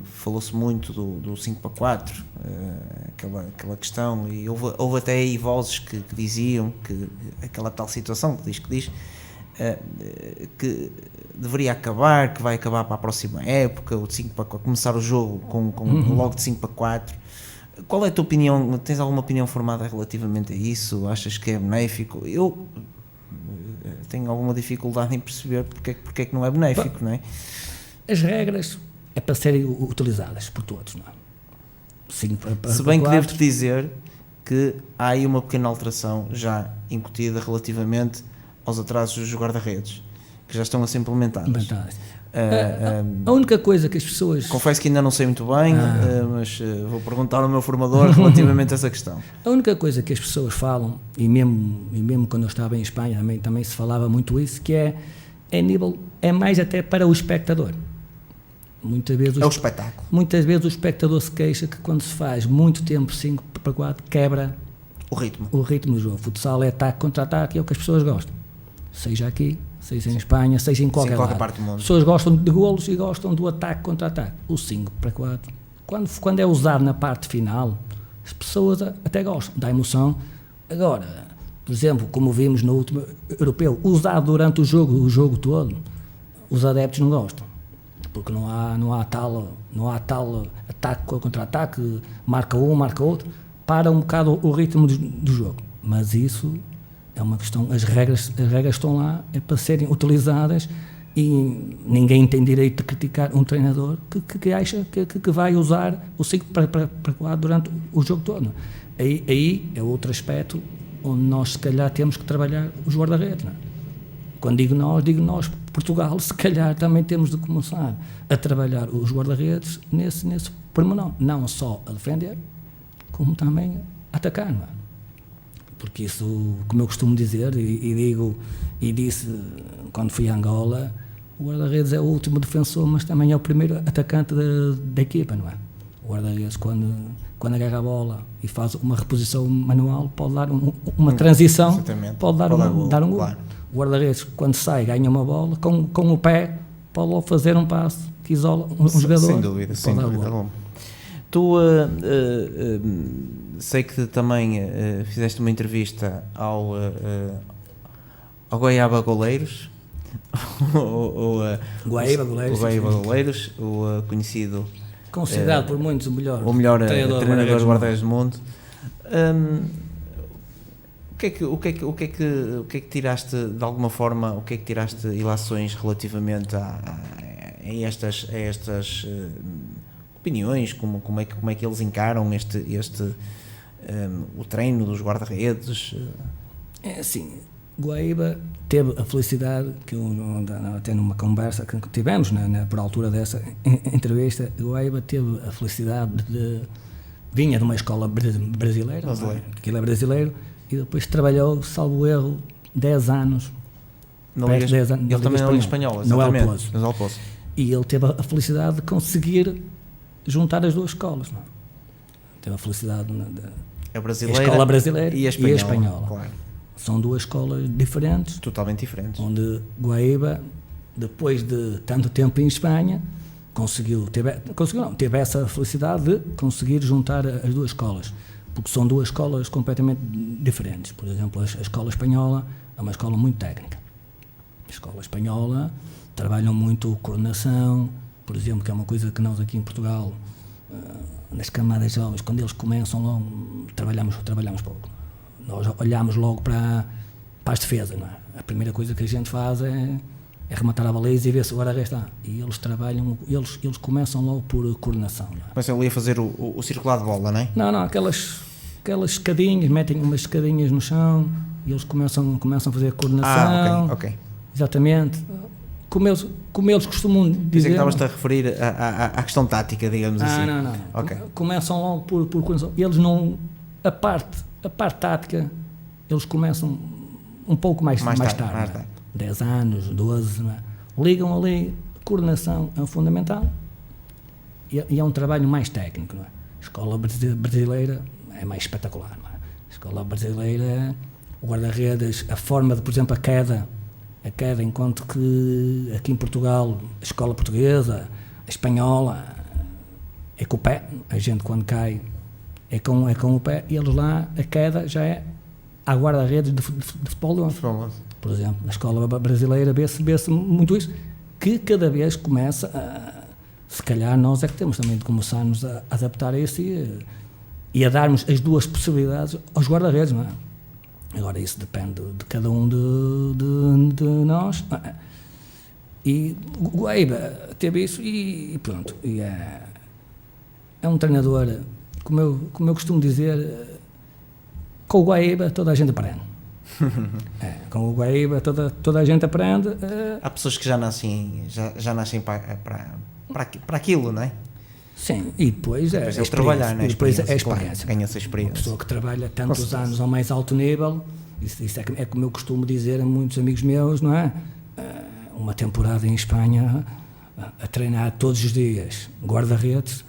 falou-se muito do 5-4, aquela questão, e houve até aí vozes que diziam que aquela tal situação que diz, que deveria acabar, que vai acabar para a próxima época, o de 5 para começar o jogo com logo de 5 para 4. Qual é a tua opinião? Tens alguma opinião formada relativamente a isso? Achas que é benéfico? Eu tenho alguma dificuldade em perceber porque é que não é benéfico, não é? As regras é para serem utilizadas por todos, não é? Sim, se bem que devo-te dizer que há aí uma pequena alteração já incutida relativamente aos atrasos dos guarda-redes, que já estão a ser implementados. A única coisa que as pessoas... Confesso que ainda não sei muito bem, mas vou perguntar ao meu formador relativamente a essa questão. A única coisa que as pessoas falam, e mesmo quando eu estava em Espanha também se falava muito isso, que é mais até para o espectador. Muitas vezes é o espetáculo. Muitas vezes o espectador se queixa que quando se faz muito tempo 5 para 4 quebra o ritmo do jogo. O futsal é ataque contra ataque, é o que as pessoas gostam. Seja aqui, seja em Espanha, seja em qualquer parte do mundo. As pessoas gostam de golos e gostam do ataque contra ataque. O 5 para 4, quando é usado na parte final, as pessoas até gostam, dá emoção. Agora, por exemplo, como vimos no último europeu, usado durante o jogo todo, os adeptos não gostam. Porque não há tal ataque contra ataque, marca um, marca outro, para um bocado o ritmo do jogo. Mas isso é uma questão, as regras estão lá, é para serem utilizadas, e ninguém tem direito de criticar um treinador que acha que vai usar o 5 para 4 durante o jogo todo. Aí é outro aspecto onde nós, se calhar, temos que trabalhar os guarda-redes, não é? Quando digo nós, Portugal, se calhar também temos de começar a trabalhar os guarda-redes nesse pormenor, não só a defender, como também a atacar, não é? Porque isso, como eu costumo dizer, e disse quando fui a Angola, o guarda-redes é o último defensor, mas também é o primeiro atacante da equipa, não é? O guarda-redes, quando agarra a bola e faz uma reposição manual, pode dar uma transição, pode dar um gol. Claro. O guarda-redes, quando sai, ganha uma bola, com o pé, pode logo fazer um passo que isola um jogador. Sem dúvida. Tu, sei que também fizeste uma entrevista ao Goiaba Goleiros, Goiaba Goleiros, o conhecido... Considerado por muitos o melhor treinador de guarda-redes do mundo. O que é que tiraste, de alguma forma, o que é que tiraste ilações relativamente a estas opiniões, como é que eles encaram o treino dos guarda-redes? É assim, Guaíba teve a felicidade, que até numa conversa que tivemos por altura dessa entrevista, Guaíba teve a felicidade vinha de uma escola brasileira, aquilo é brasileiro, e depois trabalhou, salvo erro, 10 anos. Ele também na Liga Espanhola, exatamente. No El Pozo. E ele teve a felicidade de conseguir juntar as duas escolas. Não? Teve a felicidade a escola brasileira e a espanhola. Claro. São duas escolas diferentes. Totalmente diferentes. Onde Guaíba, depois de tanto tempo em Espanha, teve essa felicidade de conseguir juntar as duas escolas. Porque são duas escolas completamente diferentes. Por exemplo, a escola espanhola é uma escola muito técnica. A escola espanhola trabalham muito coordenação, por exemplo, que é uma coisa que nós aqui em Portugal, nas camadas jovens, quando eles começam logo, trabalhamos pouco. Nós olhamos logo para as defesas, não é? A primeira coisa que a gente faz é rematar a baliza e ver se agora está. E eles trabalham, eles começam logo por coordenação. Mas ele ia fazer o circular de bola, não é? Não, aquelas escadinhas, metem umas escadinhas no chão e eles começam a fazer coordenação. Ok. Exatamente. Como eles costumam dizer... Pensei que estavas-te a referir à questão tática, digamos assim. Não. Okay. Começam logo por coordenação. Eles não... A parte tática, eles começam um pouco mais tarde. 10 anos, 12, não é? Ligam ali, coordenação é fundamental e é um trabalho mais técnico, não é? A escola brasileira é mais espetacular, não é? A escola brasileira, o guarda-redes, a forma de, por exemplo, a queda, enquanto que aqui em Portugal, a escola portuguesa, a espanhola, é com o pé, a gente quando cai é com o pé, e eles lá, a queda já é há guarda-redes de futebol de 11. Por exemplo, na escola brasileira vê-se muito isso, que cada vez começa a... Se calhar nós é que temos também de começarmos a adaptar a isso e a darmos as duas possibilidades aos guarda-redes, não é? Agora isso depende de cada um de nós. E o Guaíba teve isso e pronto. E é um treinador, como eu costumo dizer, com o Guaíba toda a gente aprende. Com o Guaíba toda a gente aprende. Há pessoas que já nascem para aquilo, não é? Sim, e depois é o trabalhar, não é? Depois é a experiência. Ganha-se a experiência. Uma pessoa que trabalha tantos anos ao mais alto nível, isso é como eu costumo dizer a muitos amigos meus, não é? Uma temporada em Espanha, a treinar todos os dias, guarda-redes,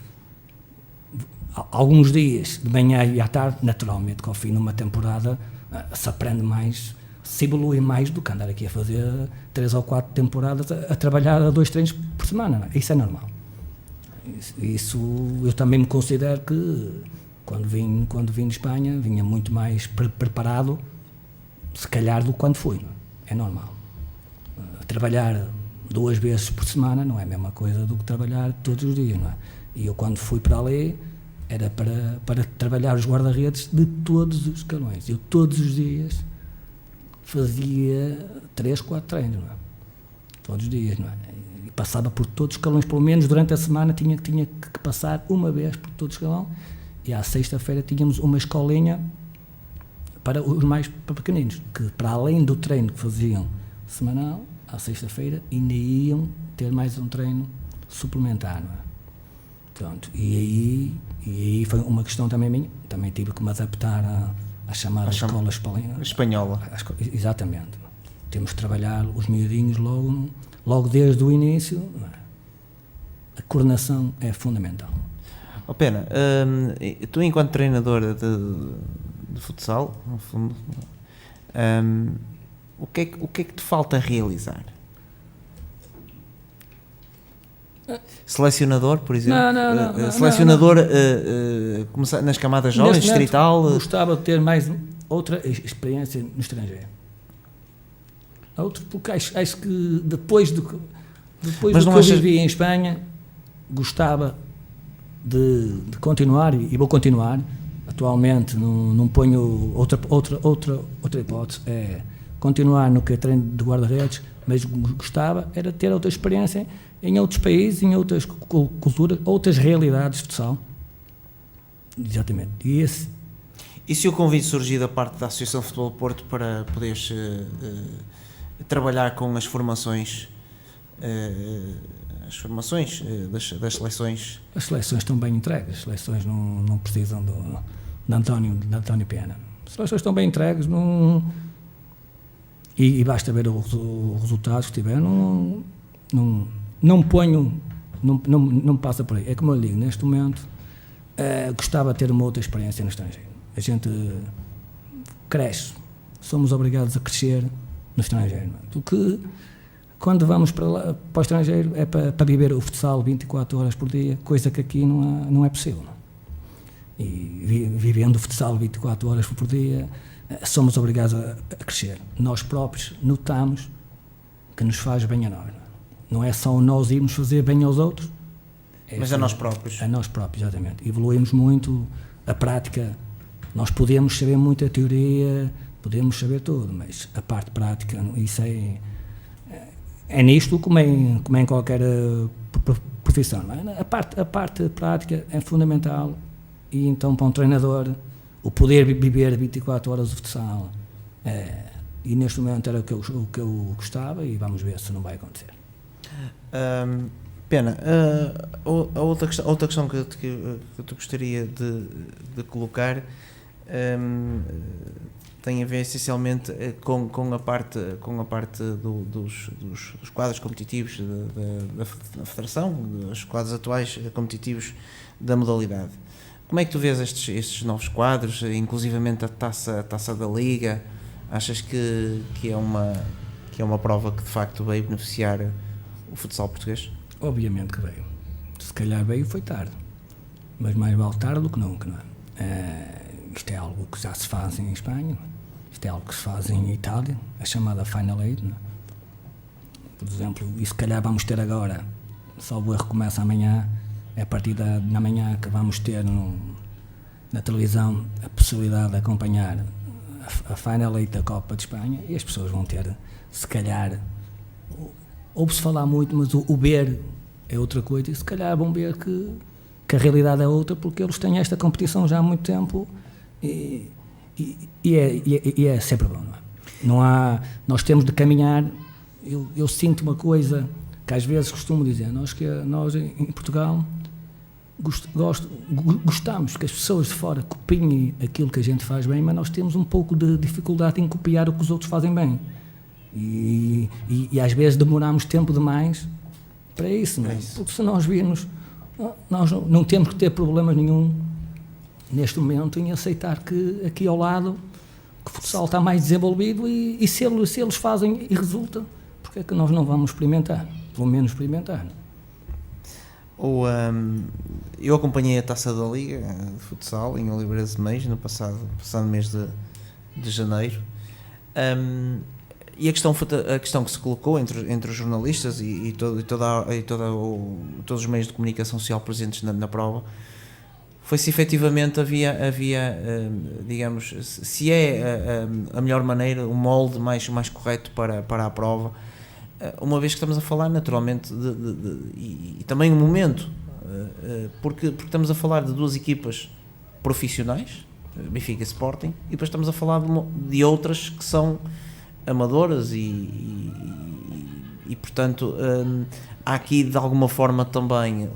alguns dias, de manhã e à tarde, naturalmente, que ao fim de uma temporada se aprende mais, se evolui mais do que andar aqui a fazer 3 ou 4 temporadas a trabalhar a 2 treinos por semana, não é? Isso é normal. Isso eu também me considero que quando vim de Espanha vinha muito mais preparado, se calhar, do que quando fui, não é? É normal. Trabalhar 2 vezes por semana não é a mesma coisa do que trabalhar todos os dias, não é? E eu quando fui para ali era para trabalhar os guarda-redes de todos os escalões. Eu todos os dias fazia 3, 4 treinos, não é? Todos os dias, não é? E passava por todos os escalões, pelo menos durante a semana tinha que passar uma vez por todo o escalão, e à sexta-feira tínhamos uma escolinha para os mais pequeninos, que para além do treino que faziam semanal, à sexta-feira ainda iam ter mais um treino suplementar, não é? Pronto, e aí foi uma questão também minha, também tive que me adaptar à chamada escola espanhola. Exatamente. Temos que trabalhar os miudinhos logo desde o início, não é? A coordenação é fundamental. Pena, tu enquanto treinador de futsal, no fundo, o que é que te falta realizar? Selecionador, por exemplo? Não. Selecionador começar nas camadas jovens, distrital? Gostava de ter mais outra experiência no estrangeiro. Porque acho que depois do que eu vivi em Espanha, gostava de continuar, e vou continuar. Atualmente não ponho outra hipótese, é continuar no que é treino de guarda-redes, mas gostava era ter outra experiência em outros países, em outras culturas, outras realidades de futsal. Exatamente. E se o convite surgir da parte da Associação de Futebol do Porto para poderes trabalhar com as formações das seleções? As seleções estão bem entregues, as seleções não precisam de António Pena. As seleções estão bem entregues, e basta ver os resultados que tiver, não passa por aí. É como eu digo, neste momento gostava de ter uma outra experiência no estrangeiro. A gente cresce, somos obrigados a crescer no estrangeiro, não é? Porque quando vamos para o estrangeiro é para viver o futsal 24 horas por dia, coisa que aqui não é possível, não? E vivendo o futsal 24 horas por dia, somos obrigados a crescer. Nós próprios notamos que nos faz bem a nós, não é só nós irmos fazer bem aos outros, mas a nós próprios. A nós próprios, exatamente. Evoluímos muito a prática. Nós podemos saber muito a teoria, podemos saber tudo, mas a parte prática, isso é nisto como em qualquer profissão, não é? A parte prática é fundamental, e então para um treinador o poder viver 24 horas de futsal, e neste momento era o que eu gostava, e vamos ver se não vai acontecer. Pena, a outra questão que eu gostaria de colocar tem a ver essencialmente com a parte dos quadros competitivos da Federação, dos quadros atuais competitivos da modalidade. Como é que tu vês estes novos quadros, inclusivamente a taça da Liga? Achas que é uma prova que de facto veio beneficiar o futsal português? Obviamente que veio. Se calhar veio foi tarde, mas mais vale tarde do que nunca, não é? Isto é algo que já se faz em Espanha, Isto é algo que se faz em Itália, a chamada Final Eight, não é? Por exemplo, e se calhar vamos ter agora, só o erro começa amanhã, é a partir da manhã que vamos ter na televisão a possibilidade de acompanhar a Final Eight da Copa de Espanha, e as pessoas vão ter, se calhar, ouve-se falar muito, mas o ver é outra coisa, e se calhar vão ver que a realidade é outra, porque eles têm esta competição já há muito tempo e é sempre bom, não é? Não há, nós temos de caminhar. Eu sinto uma coisa que às vezes costumo dizer, nós em Portugal gostamos que as pessoas de fora copiem aquilo que a gente faz bem, mas nós temos um pouco de dificuldade em copiar o que os outros fazem bem. E às vezes demoramos tempo demais para isso, não é? Porque se nós virmos, nós não temos que ter problema nenhum neste momento em aceitar que aqui ao lado que o futsal está mais desenvolvido e se eles fazem e resulta, porque é que nós não vamos experimentar? Pelo menos experimentar. Eu acompanhei a Taça da Liga de futsal em Oliveiras de Meios no passado mês de janeiro, e a questão que se colocou entre os jornalistas e todos os meios de comunicação social presentes na prova foi se efetivamente havia digamos, se é a melhor maneira, o molde mais correto para a prova, uma vez que estamos a falar naturalmente e também um momento, porque estamos a falar de duas equipas profissionais, Benfica e Sporting, e depois estamos a falar de outras que são amadoras e portanto há aqui de alguma forma também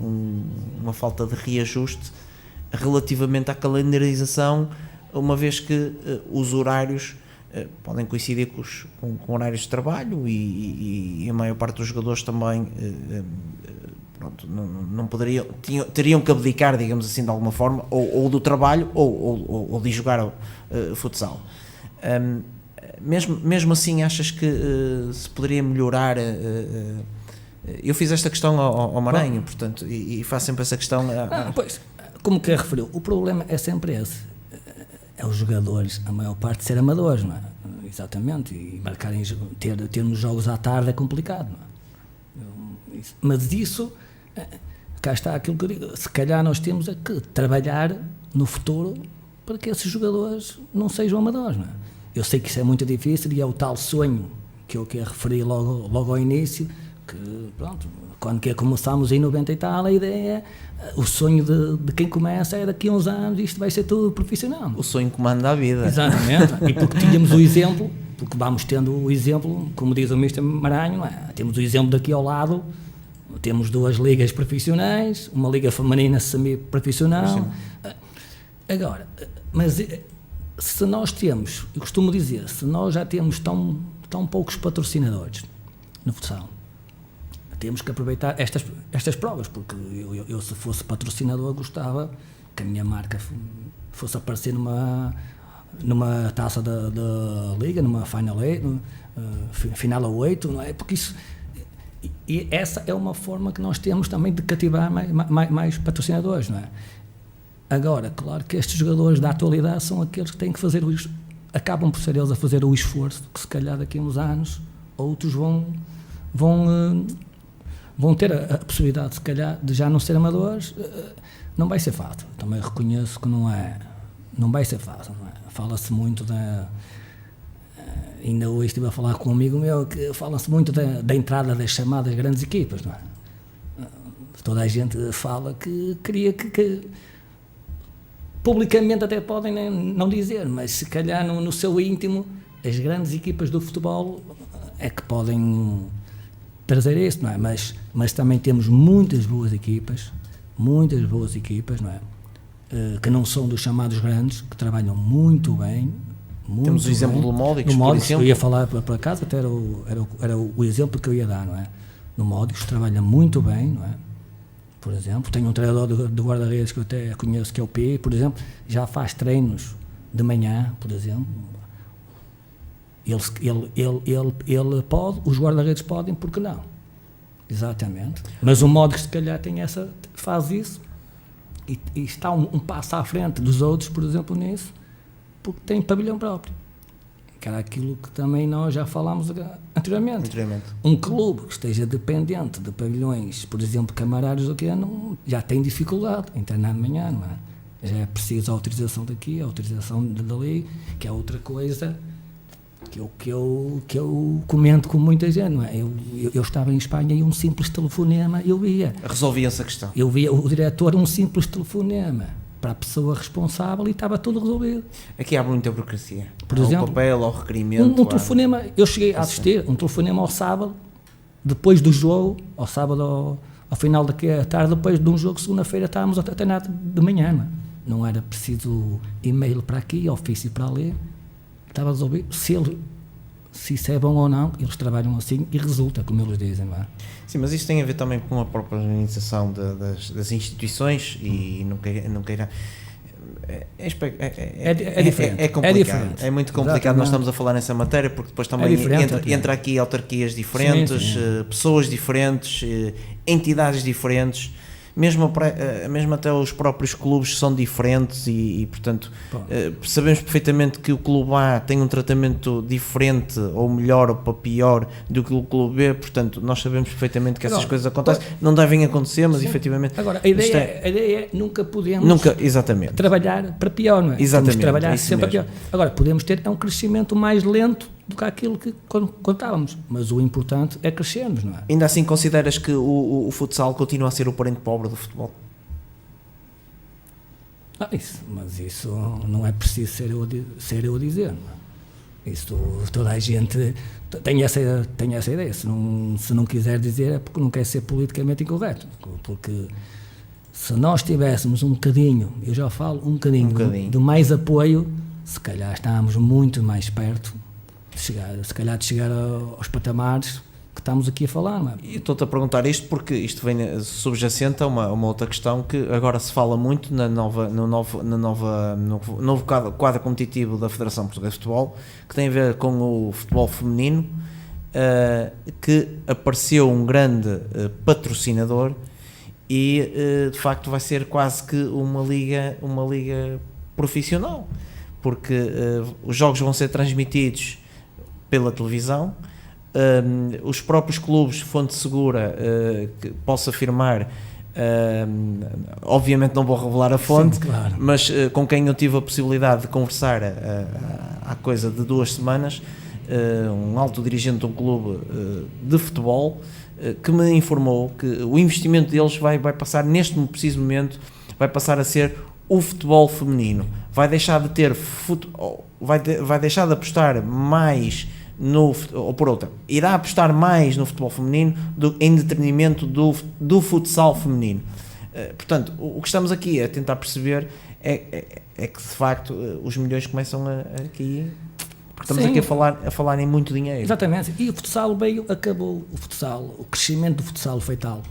uma falta de reajuste relativamente à calendarização, uma vez que os horários podem coincidir com horários de trabalho e a maior parte dos jogadores também pronto, não poderiam, teriam que abdicar, digamos assim, de alguma forma, ou do trabalho ou de jogar futsal. Mesmo assim, achas que se poderia melhorar? Eu fiz esta questão ao Maranhão, portanto, e faço sempre essa questão. Pois, como que referiu, o problema é sempre esse. É os jogadores, a maior parte, ser amadores, não é? Exatamente, e marcarem, termos jogos à tarde é complicado, não é? Mas isso, cá está aquilo que eu digo, se calhar nós temos que trabalhar no futuro para que esses jogadores não sejam amadores, não é? Eu sei que isso é muito difícil e é o tal sonho que eu quero referir logo ao início, que pronto, quando começámos em 90 e tal, a ideia, o sonho de quem começa é daqui a uns anos isto vai ser tudo profissional. O sonho comanda a vida. Exatamente, e porque tínhamos o exemplo, porque vamos tendo o exemplo, como diz o Mr. Maranhão, temos o exemplo daqui ao lado, temos duas ligas profissionais, uma liga feminina semi-profissional. Agora, mas se nós temos, eu costumo dizer, se nós já temos tão poucos patrocinadores no futsal, temos que aproveitar estas provas, porque eu se fosse patrocinador gostava que a minha marca fosse aparecer numa taça da Liga, numa Final 8, Final 8, não é? Porque isso, e essa é uma forma que nós temos também de cativar mais patrocinadores, não é? Agora, claro que estes jogadores da atualidade são aqueles que têm que fazer acabam por ser eles a fazer o esforço que se calhar daqui a uns anos outros vão ter a possibilidade, se calhar, de já não ser amadores. Não vai ser fácil. Também reconheço que não vai ser fácil. Não é? Fala-se muito ainda hoje estive a falar com um amigo meu que fala-se muito da entrada das chamadas grandes equipas. Não é? Toda a gente fala que queria que publicamente até podem não dizer, mas se calhar no seu íntimo as grandes equipas do futebol é que podem trazer isso, não é? Mas também temos muitas boas equipas, não é? Que não são dos chamados grandes, que trabalham muito bem. Temos o exemplo do Módicos, por exemplo. Eu ia falar para casa, até era o exemplo que eu ia dar, não é? No Módicos trabalha muito bem, não é? Por exemplo, tenho um treinador de guarda-redes que eu até conheço, que é o P, por exemplo, já faz treinos de manhã, por exemplo. Ele pode, os guarda-redes podem, porque não? Exatamente. Mas o Módicos, se calhar, faz isso e está um passo à frente dos outros, por exemplo, nisso, porque tem pavilhão próprio. que era aquilo que também nós já falámos anteriormente. Um clube que esteja dependente de pavilhões, por exemplo, camarários, já tem dificuldade em treinar de manhã, não é? Já é preciso a autorização daqui, a autorização dali, que é outra coisa que eu comento com muita gente, não é? Eu estava em Espanha e um simples telefonema eu via. Resolvia essa questão. Eu via o diretor, um simples telefonema para a pessoa responsável e estava tudo resolvido. Aqui há muita burocracia. Por exemplo, ao papel, ao requerimento. Um telefonema, eu cheguei a assistir um telefonema ao sábado, depois do jogo, ao sábado, ao final da tarde, depois de um jogo, segunda-feira, estávamos a treinar de manhã, não é? Não era preciso e-mail para aqui, ofício para ali, estava resolvido. Se isso é bom ou não, eles trabalham assim e resulta, como eles dizem, não é? Sim, mas isso tem a ver também com a própria organização das instituições e não queira... É diferente. É complicado. É muito complicado. Exatamente. Nós estamos a falar nessa matéria porque depois também entra aqui autarquias diferentes, sim. Pessoas diferentes, entidades diferentes. Mesmo até os próprios clubes são diferentes e portanto, sabemos perfeitamente que o clube A tem um tratamento diferente, ou melhor ou para pior, do que o clube B, portanto, nós sabemos perfeitamente que essas coisas acontecem, não devem acontecer, mas sim. Efetivamente... Agora, a ideia é nunca podemos trabalhar para pior, não é? Exatamente. Temos de trabalhar sempre para pior. Agora, podemos ter um crescimento mais lento do que aquilo que contávamos, mas o importante é crescermos, não é? Ainda assim consideras que o futsal continua a ser o parente pobre do futebol? Mas isso não é preciso ser eu a dizer, não é? Isso toda a gente tem essa ideia, se não quiser dizer é porque não quer ser politicamente incorreto, porque se nós tivéssemos um bocadinho, eu já falo um bocadinho. De mais apoio, se calhar estávamos muito mais perto de chegar aos patamares que estamos aqui a falar, não é? E estou-te a perguntar isto porque isto vem subjacente a uma outra questão que agora se fala muito no novo quadro competitivo da Federação Portuguesa de Futebol, que tem a ver com o futebol feminino, que apareceu um grande patrocinador e de facto vai ser quase que uma liga profissional, porque os jogos vão ser transmitidos pela televisão, os próprios clubes, fonte segura, que posso afirmar, obviamente não vou revelar a fonte, sim, claro. Mas com quem eu tive a possibilidade de conversar há coisa de 2 semanas, um alto dirigente de um clube de futebol, que me informou que o investimento deles vai passar, neste preciso momento, vai passar a ser o futebol feminino. Vai deixar de ter vai deixar de apostar mais irá apostar mais no futebol feminino em detrimento do futsal feminino. Portanto, o que estamos aqui a tentar perceber é que de facto os milhões começam a cair, porque estamos aqui a falar em muito dinheiro. Exatamente, e o futsal acabou o crescimento do futsal foi tal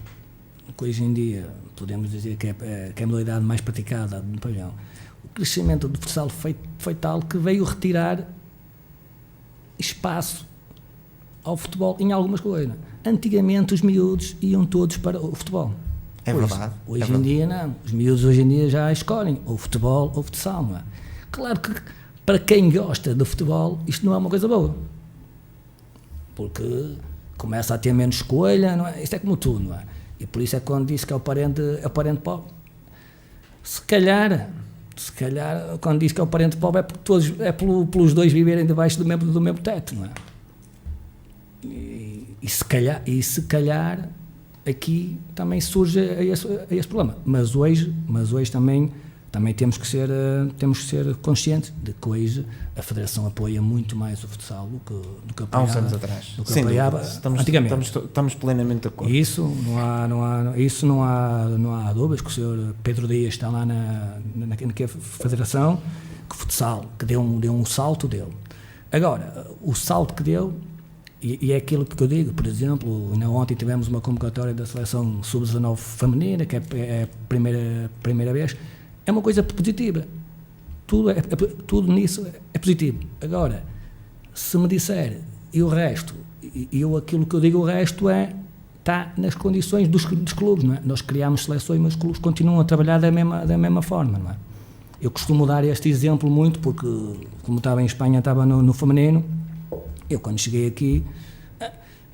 que hoje em dia podemos dizer que é a modalidade mais praticada no pavilhão. O crescimento do futsal foi tal que veio retirar espaço ao futebol em algumas coisas. Antigamente os miúdos iam todos para o futebol. Verdade. Hoje em dia não. Os miúdos hoje em dia já escolhem ou futebol ou futsal, não é? Claro que para quem gosta do futebol isto não é uma coisa boa. Porque começa a ter menos escolha, não é? Isto é como tudo, não é? E por isso é quando diz que é o parente pobre. Se calhar, quando diz que é o parente pobre, é pelos dois viverem debaixo do mesmo teto, não é? E se calhar aqui também surge esse problema. Mas hoje também temos que ser conscientes de que hoje a Federação apoia muito mais o futsal do que apoiava, há uns anos atrás. Do que apoiava antigamente. Estamos plenamente de acordo. Isso não há dúvidas, que o Sr. Pedro Dias está lá na Federação, que o futsal que deu um salto dele. Agora, o salto que deu, e é aquilo que eu digo, por exemplo, ontem tivemos uma convocatória da seleção sub-19 feminina, que é a primeira vez, é uma coisa positiva. Tudo nisso é positivo. Agora, se me disser, e o resto, aquilo que eu digo, o resto está nas condições dos clubes, não é? Nós criamos seleções, mas os clubes continuam a trabalhar da mesma forma, não é? Eu costumo dar este exemplo muito porque, como estava em Espanha, estava no feminino. Eu, quando cheguei aqui,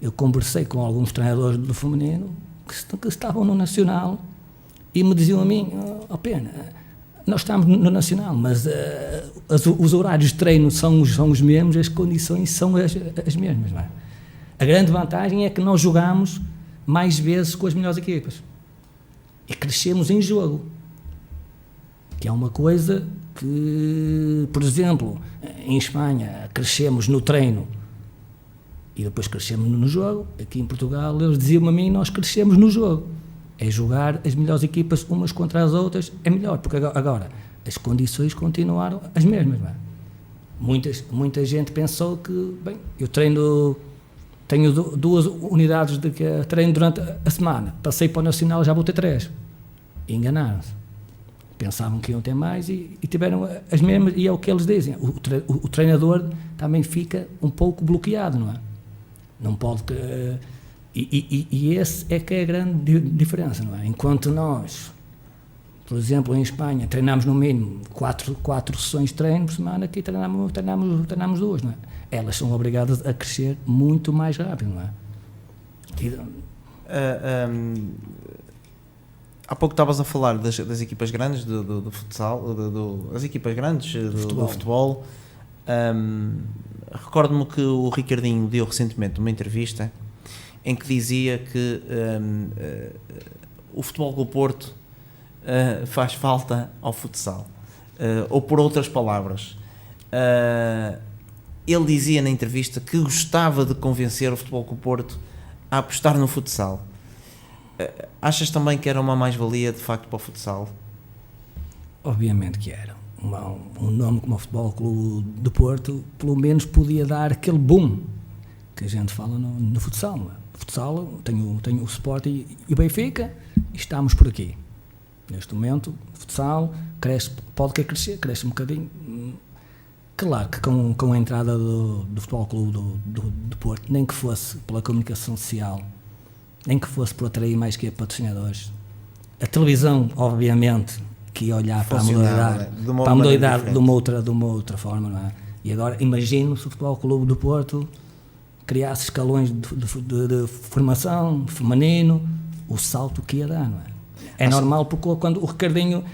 eu conversei com alguns treinadores do feminino que estavam no Nacional e me diziam a mim: Pena, nós estamos no Nacional, mas os horários de treino são os mesmos, as condições são as mesmas. Não é? A grande vantagem é que nós jogamos mais vezes com as melhores equipas e crescemos em jogo, que é uma coisa que, por exemplo, em Espanha crescemos no treino e depois crescemos no jogo. Aqui em Portugal eles diziam-me a mim: nós crescemos no jogo, é jogar as melhores equipas umas contra as outras, é melhor, porque agora as condições continuaram as mesmas. Não é? Muita gente pensou que, bem, eu tenho 2 unidades de que treino durante a semana, passei para o Nacional, já vou ter 3. E enganaram-se. Pensavam que iam ter mais e tiveram as mesmas, e é o que eles dizem. O treinador também fica um pouco bloqueado, não é? Não pode... E esse é que é a grande diferença, não é? Enquanto nós, por exemplo, em Espanha, treinamos no mínimo 4 sessões de treino por semana, aqui treinamos 2, não é? Elas são obrigadas a crescer muito mais rápido, não é? Há pouco estavas a falar das equipas grandes do futsal, as equipas grandes do futebol. Recordo-me que o Ricardinho deu recentemente uma entrevista em que dizia que o Futebol Clube Porto faz falta ao futsal, ou por outras palavras, ele dizia na entrevista que gostava de convencer o Futebol Clube Porto a apostar no futsal. Achas também que era uma mais-valia de facto para o futsal? Obviamente que era. Um nome como o Futebol Clube do Porto pelo menos podia dar aquele boom que a gente fala no futsal. Não é? O futsal, tenho o Sporting e o Benfica e estamos por aqui. Neste momento, o futsal pode crescer um bocadinho. Claro que com a entrada do Futebol Clube do Porto, nem que fosse pela comunicação social, nem que fosse por atrair mais que patrocinadores, a televisão, obviamente, que ia olhar para a modalidade de uma outra forma, não é? E agora, imagino se o Futebol Clube do Porto criasse escalões de formação feminino, o salto que ia dar, não é? Normal, porque quando o Ricardinho,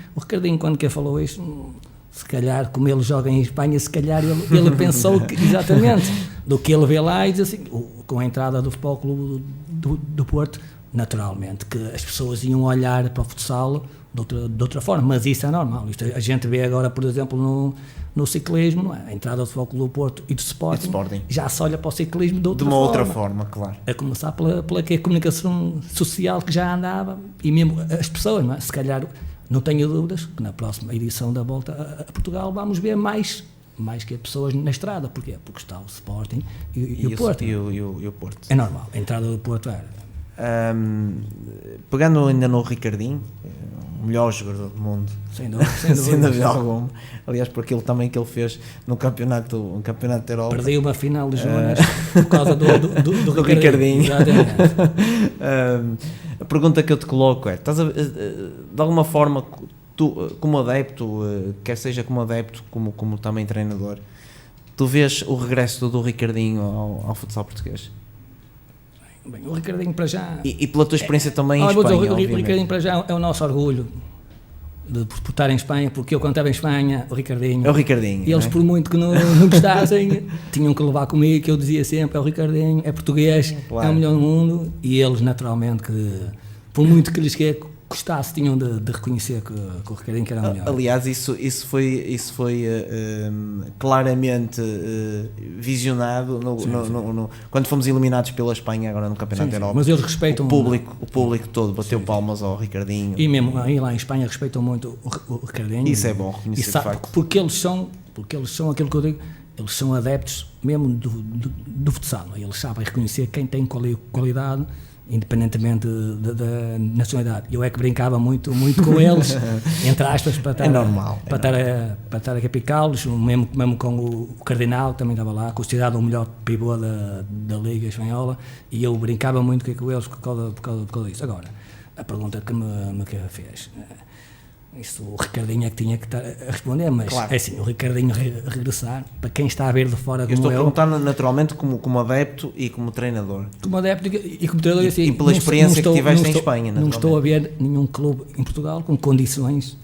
quando que falou isto, se calhar, como ele joga em Espanha, se calhar ele pensou que, exatamente, do que ele vê lá e diz assim, com a entrada do Futebol Clube do Porto, naturalmente, que as pessoas iam olhar para o futsal de outra forma, mas isso é normal. Isto a gente vê agora, por exemplo, no ciclismo, não é? A entrada do Futebol Clube do Porto e do Sporting, já se olha para o ciclismo de outra forma, claro. A começar pela que a comunicação social que já andava, e mesmo as pessoas, não é? Se calhar, não tenho dúvidas que na próxima edição da Volta a Portugal vamos ver mais que as pessoas na estrada. Porquê? Porque está o Sporting e o Porto. E o Porto. É normal, a entrada do Porto era. Pegando ainda no Ricardinho, o melhor jogador do mundo, sem dúvida alguma. Aliás, por aquilo também que ele fez no campeonato de Europa. Perdi uma final de Jonas por causa do Ricardinho. A pergunta que eu te coloco é: de alguma forma, tu, como adepto, quer seja como adepto, como também treinador, tu vês o regresso do Ricardinho ao futsal português? Bem, o Ricardinho para já... E pela tua experiência também em Espanha, o Ricardinho para já é o nosso orgulho por estar em Espanha, porque eu quando estava em Espanha, o Ricardinho... É o Ricardinho. E eles, por muito que não gostassem, tinham que levar comigo, que eu dizia sempre, é o Ricardinho, é português, claro. É o melhor do mundo, e eles naturalmente, que por muito que lhes gostasse, tinham de reconhecer que o Ricardinho que era o melhor. Aliás, isso foi claramente visionado quando fomos eliminados pela Espanha agora no Campeonato da Europa. Mas eles respeitam o público todo bateu palmas ao Ricardinho. E mesmo aí lá em Espanha respeitam muito o Ricardinho. Isso é bom reconhecer, de facto. Porque eles são aquilo que eu digo, eles são adeptos mesmo do futsal. Eles sabem reconhecer quem tem qualidade, independentemente da nacionalidade. Eu é que brincava muito com eles, entre aspas, para estar a capicá-los, mesmo com o Cardinal, que também estava lá, considerado o melhor pivô da Liga Espanhola, e eu brincava muito com eles por causa disso. Agora, a pergunta que me fez, Isso o Ricardinho é que tinha que estar a responder, mas Claro. é assim, o Ricardinho regressar, para quem está a ver de fora Eu estou como a eu, perguntar naturalmente como adepto e como treinador. como adepto e como treinador, assim, E pela experiência que tiveste em Espanha, não naturalmente. estou a ver nenhum clube em Portugal com condições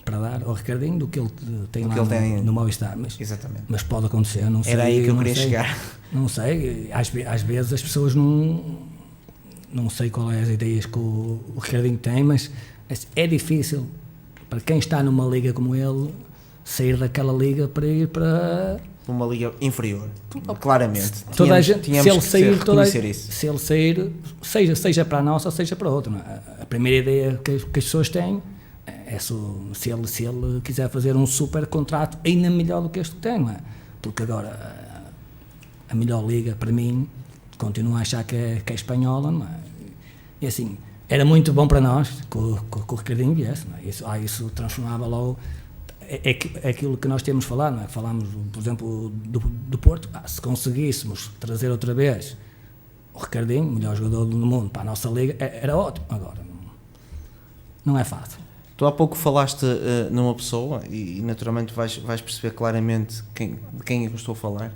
para dar ao Ricardinho do que ele tem Do lá que ele tem. no Movistar, Exatamente. mas pode acontecer, não sei. Era aí que eu não queria sei. chegar. Não sei, às vezes as pessoas não sei qual é as ideias que o Ricardinho tem, mas é difícil para quem está numa liga como ele sair daquela liga para ir para Uma liga inferior, claramente. toda a gente, Tínhamos se ele sair, reconhecer isso. se ele sair, seja para a nossa, seja para a outra. Não é? A primeira ideia que as pessoas têm é se ele quiser fazer um super contrato ainda melhor do que este que tem, não é? Porque agora a melhor liga para mim continuo a achar que é espanhola, não é? E assim, era muito bom para nós que o Ricardinho viesse, não é? Isso transformava logo. É aquilo que nós temos falado, não é? Falámos, por exemplo, do Porto. Se conseguíssemos trazer outra vez o Ricardinho, melhor jogador do mundo, para a nossa liga, era ótimo. Agora, não é fácil. Tu há pouco falaste numa pessoa e naturalmente vais perceber claramente de quem é que eu estou a falar.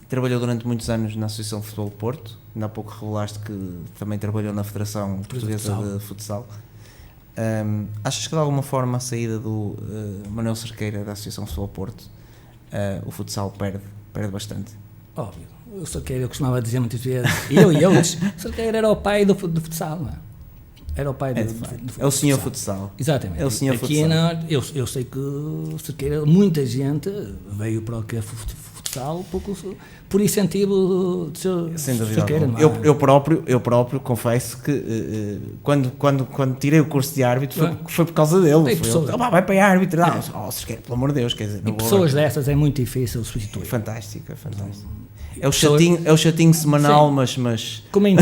Trabalhou durante muitos anos na Associação de Futebol Porto, ainda há pouco revelaste que também trabalhou na Federação Portuguesa de Futsal. Achas que de alguma forma a saída do Manuel Cerqueira da Associação de Futebol Porto, o futsal perde bastante? Óbvio, o Cerqueira, eu costumava dizer muitas vezes, o Cerqueira era o pai do futsal, não é? Era o pai do futsal. É o senhor futsal. Exatamente. É o senhor aqui futsal. Eu sei que o Cerqueira, muita gente veio para o que é futsal por incentivo de ser Sem dúvida Cerqueira. alguma. Eu próprio confesso que quando tirei o curso de árbitro foi por causa dele. Vai para árbitro. Cerqueira, pelo amor de Deus, quer dizer, e pessoas dessas é muito difícil substituir. Fantástico. É o chatinho semanal, mas... Como em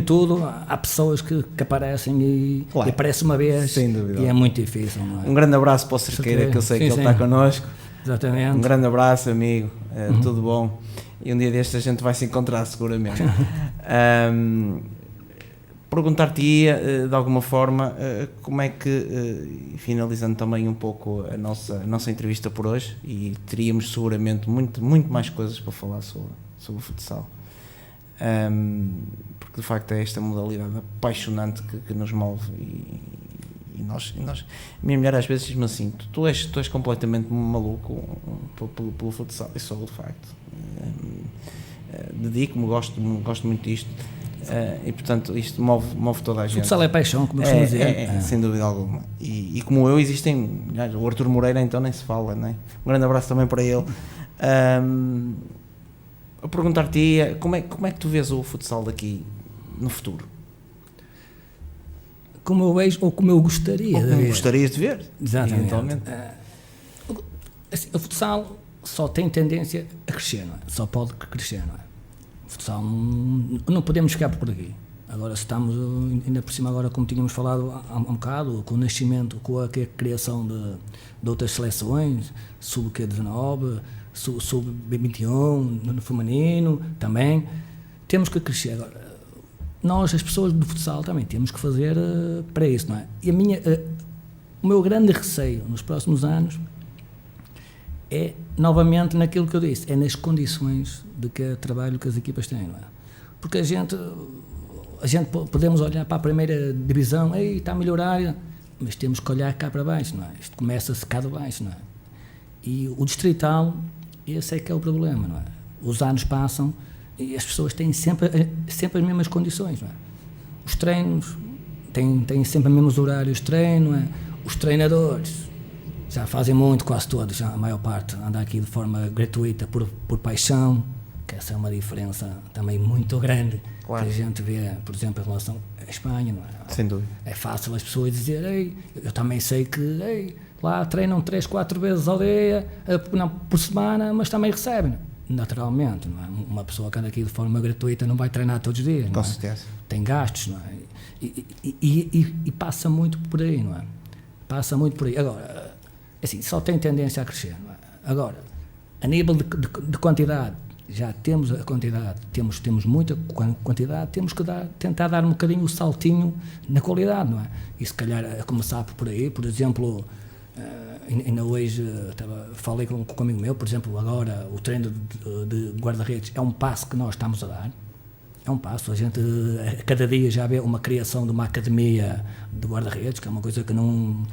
tudo, há pessoas que aparecem e aparecem uma vez. Sem dúvida. E é muito difícil, não é? Um grande abraço para o Cerqueira, que eu sei que ele está connosco. Exatamente. Um grande abraço, amigo. Tudo bom. E um dia destes a gente vai se encontrar seguramente. Perguntar-te-ia, de alguma forma, como é que, finalizando também um pouco a nossa entrevista por hoje, e teríamos seguramente muito mais coisas para falar sobre o futsal, porque de facto é esta modalidade apaixonante que nos move, e nós, minha mulher às vezes diz-me assim, tu és completamente maluco pelo futsal, e sou de facto, dedico-me, gosto muito disto. E portanto isto move toda a gente. Futsal é paixão, como eu costumo dizer. Sem dúvida alguma. E como eu existem, o Artur Moreira então nem se fala, não é? Um grande abraço também para ele. A perguntar-te como é que tu vês o futsal daqui no futuro? Como eu vejo ou como eu gostaria de ver. Gostarias de ver? Exatamente. Eventualmente. Assim, o futsal só tem tendência a crescer, não é? Só pode crescer, não é? O futsal não podemos ficar por aqui. Agora estamos, ainda por cima agora, como tínhamos falado há um bocado, com o nascimento, com a criação de outras seleções, sub-19, sub-21, no feminino também, temos que crescer. Agora, nós, as pessoas do futsal, também temos que fazer para isso, não é? E o meu grande receio nos próximos anos é, novamente, naquilo que eu disse, é nas condições de trabalho que as equipas têm, não é? Porque a gente podemos olhar para a primeira divisão, está a melhorar, mas temos que olhar cá para baixo, não é? Isto começa-se cá de baixo, não é? E o distrital, esse é que é o problema, não é? Os anos passam e as pessoas têm sempre as mesmas condições, não é? Os treinos têm sempre os mesmos horários de treino, não é? Os treinadores já fazem muito, quase todos, já a maior parte anda aqui de forma gratuita por paixão, que essa é uma diferença também muito grande, claro, que a gente vê, por exemplo, em relação à Espanha, não é? Sem dúvida. É fácil as pessoas dizerem, eu também sei que lá treinam 3-4 vezes ao dia, não, por semana, mas também recebem, naturalmente, não é? Uma pessoa que anda aqui de forma gratuita não vai treinar todos os dias, não é? Com certeza. Tem gastos, não é? E passa muito por aí, não é? Passa muito por aí. Agora, assim, só tem tendência a crescer, não é? Agora, a nível de quantidade, já temos a quantidade, temos muita quantidade, temos que tentar dar um bocadinho o saltinho na qualidade, não é? E se calhar a começar por aí, por exemplo, ainda hoje falei com um amigo meu, por exemplo, agora o treino de guarda-redes é um passo que nós estamos a dar. É um passo, a gente a cada dia já vê uma criação de uma academia de guarda-redes, que é uma coisa que não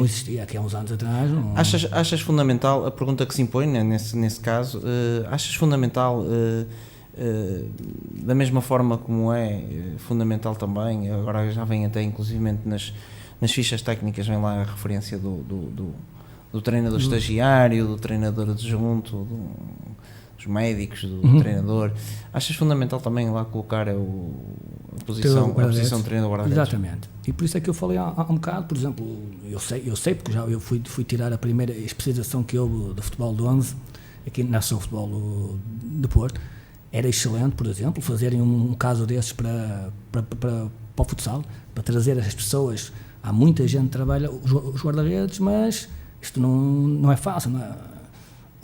existia aqui há uns anos atrás. Não... Achas fundamental, a pergunta que se impõe, né, nesse caso, achas fundamental, da mesma forma como é fundamental também, agora já vem até inclusivamente nas fichas técnicas, vem lá a referência do treinador estagiário, do treinador adjunto, dos médicos, do treinador. Achas fundamental também lá colocar a posição de treinador guarda-redes? Exatamente. E por isso é que eu falei há um bocado, por exemplo, eu sei porque já eu fui tirar a primeira especialização que houve de futebol de 11 aqui na Ação Futebol de Porto. Era excelente, por exemplo, fazerem um caso desses para o futsal, para trazer as pessoas. Há muita gente que trabalha os guarda-redes, mas isto não é fácil, não é?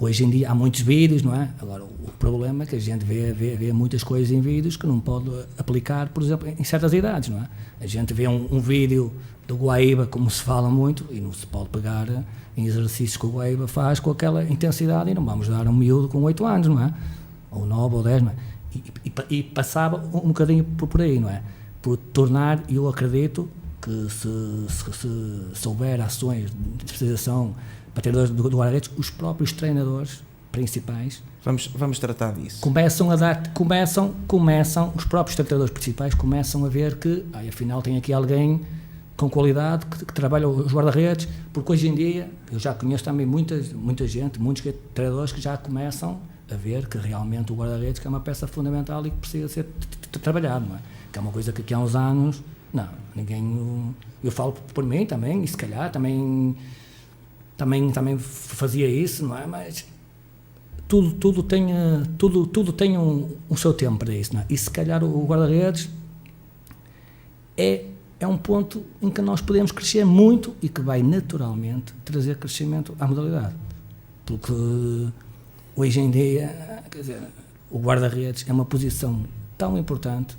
Hoje em dia há muitos vídeos, não é? Agora, o problema é que a gente vê muitas coisas em vídeos que não pode aplicar, por exemplo, em certas idades, não é? A gente vê um vídeo do Guaíba, como se fala muito, e não se pode pegar em exercícios que o Guaíba faz com aquela intensidade, e não vamos dar um miúdo com 8 anos, não é? Ou 9 ou 10, não é? E passava um bocadinho por aí, não é? Por tornar, eu acredito que se houver ações de especialização para treinadores do guarda-redes, os próprios treinadores principais vamos tratar disso. Começam os próprios treinadores principais começam a ver que afinal tem aqui alguém com qualidade que trabalha os guarda-redes, porque hoje em dia eu já conheço também muita gente, muitos treinadores que já começam a ver que realmente o guarda-redes é uma peça fundamental e que precisa ser trabalhado, não é? Que é uma coisa que há uns anos ninguém, eu falo por mim também, e se calhar também fazia isso, não é? Mas tudo tem um seu tempo para isso, não é? E se calhar o guarda-redes é um ponto em que nós podemos crescer muito e que vai naturalmente trazer crescimento à modalidade, porque hoje em dia, quer dizer, o guarda-redes é uma posição tão importante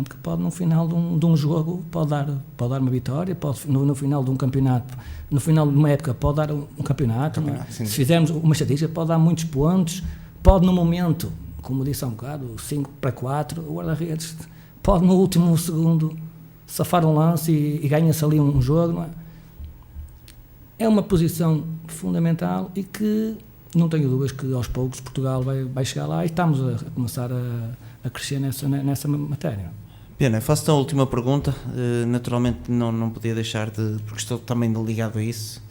que pode no final de um jogo pode dar uma vitória, pode no final de um campeonato, no final de uma época pode dar um campeonato, se fizermos uma estatística pode dar muitos pontos, pode no momento, como disse há um bocado, 5-4, o guarda-redes pode no último segundo safar um lance e ganha-se ali um jogo, não é? É uma posição fundamental e que não tenho dúvidas que aos poucos Portugal vai chegar lá e estamos a começar a crescer nessa matéria. Pena, faço-te a última pergunta, naturalmente não podia deixar porque estou também ligado a isso.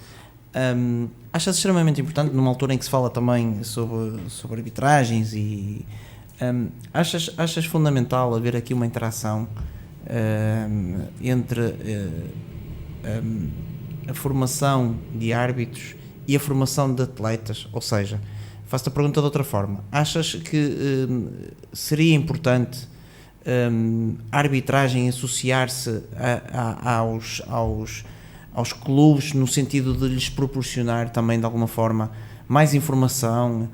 Achas extremamente importante, numa altura em que se fala também sobre arbitragens e achas fundamental haver aqui uma interação entre a formação de árbitros e a formação de atletas? Ou seja, faço-te a pergunta de outra forma, achas que seria importante a arbitragem associar-se aos clubes no sentido de lhes proporcionar também de alguma forma mais informação,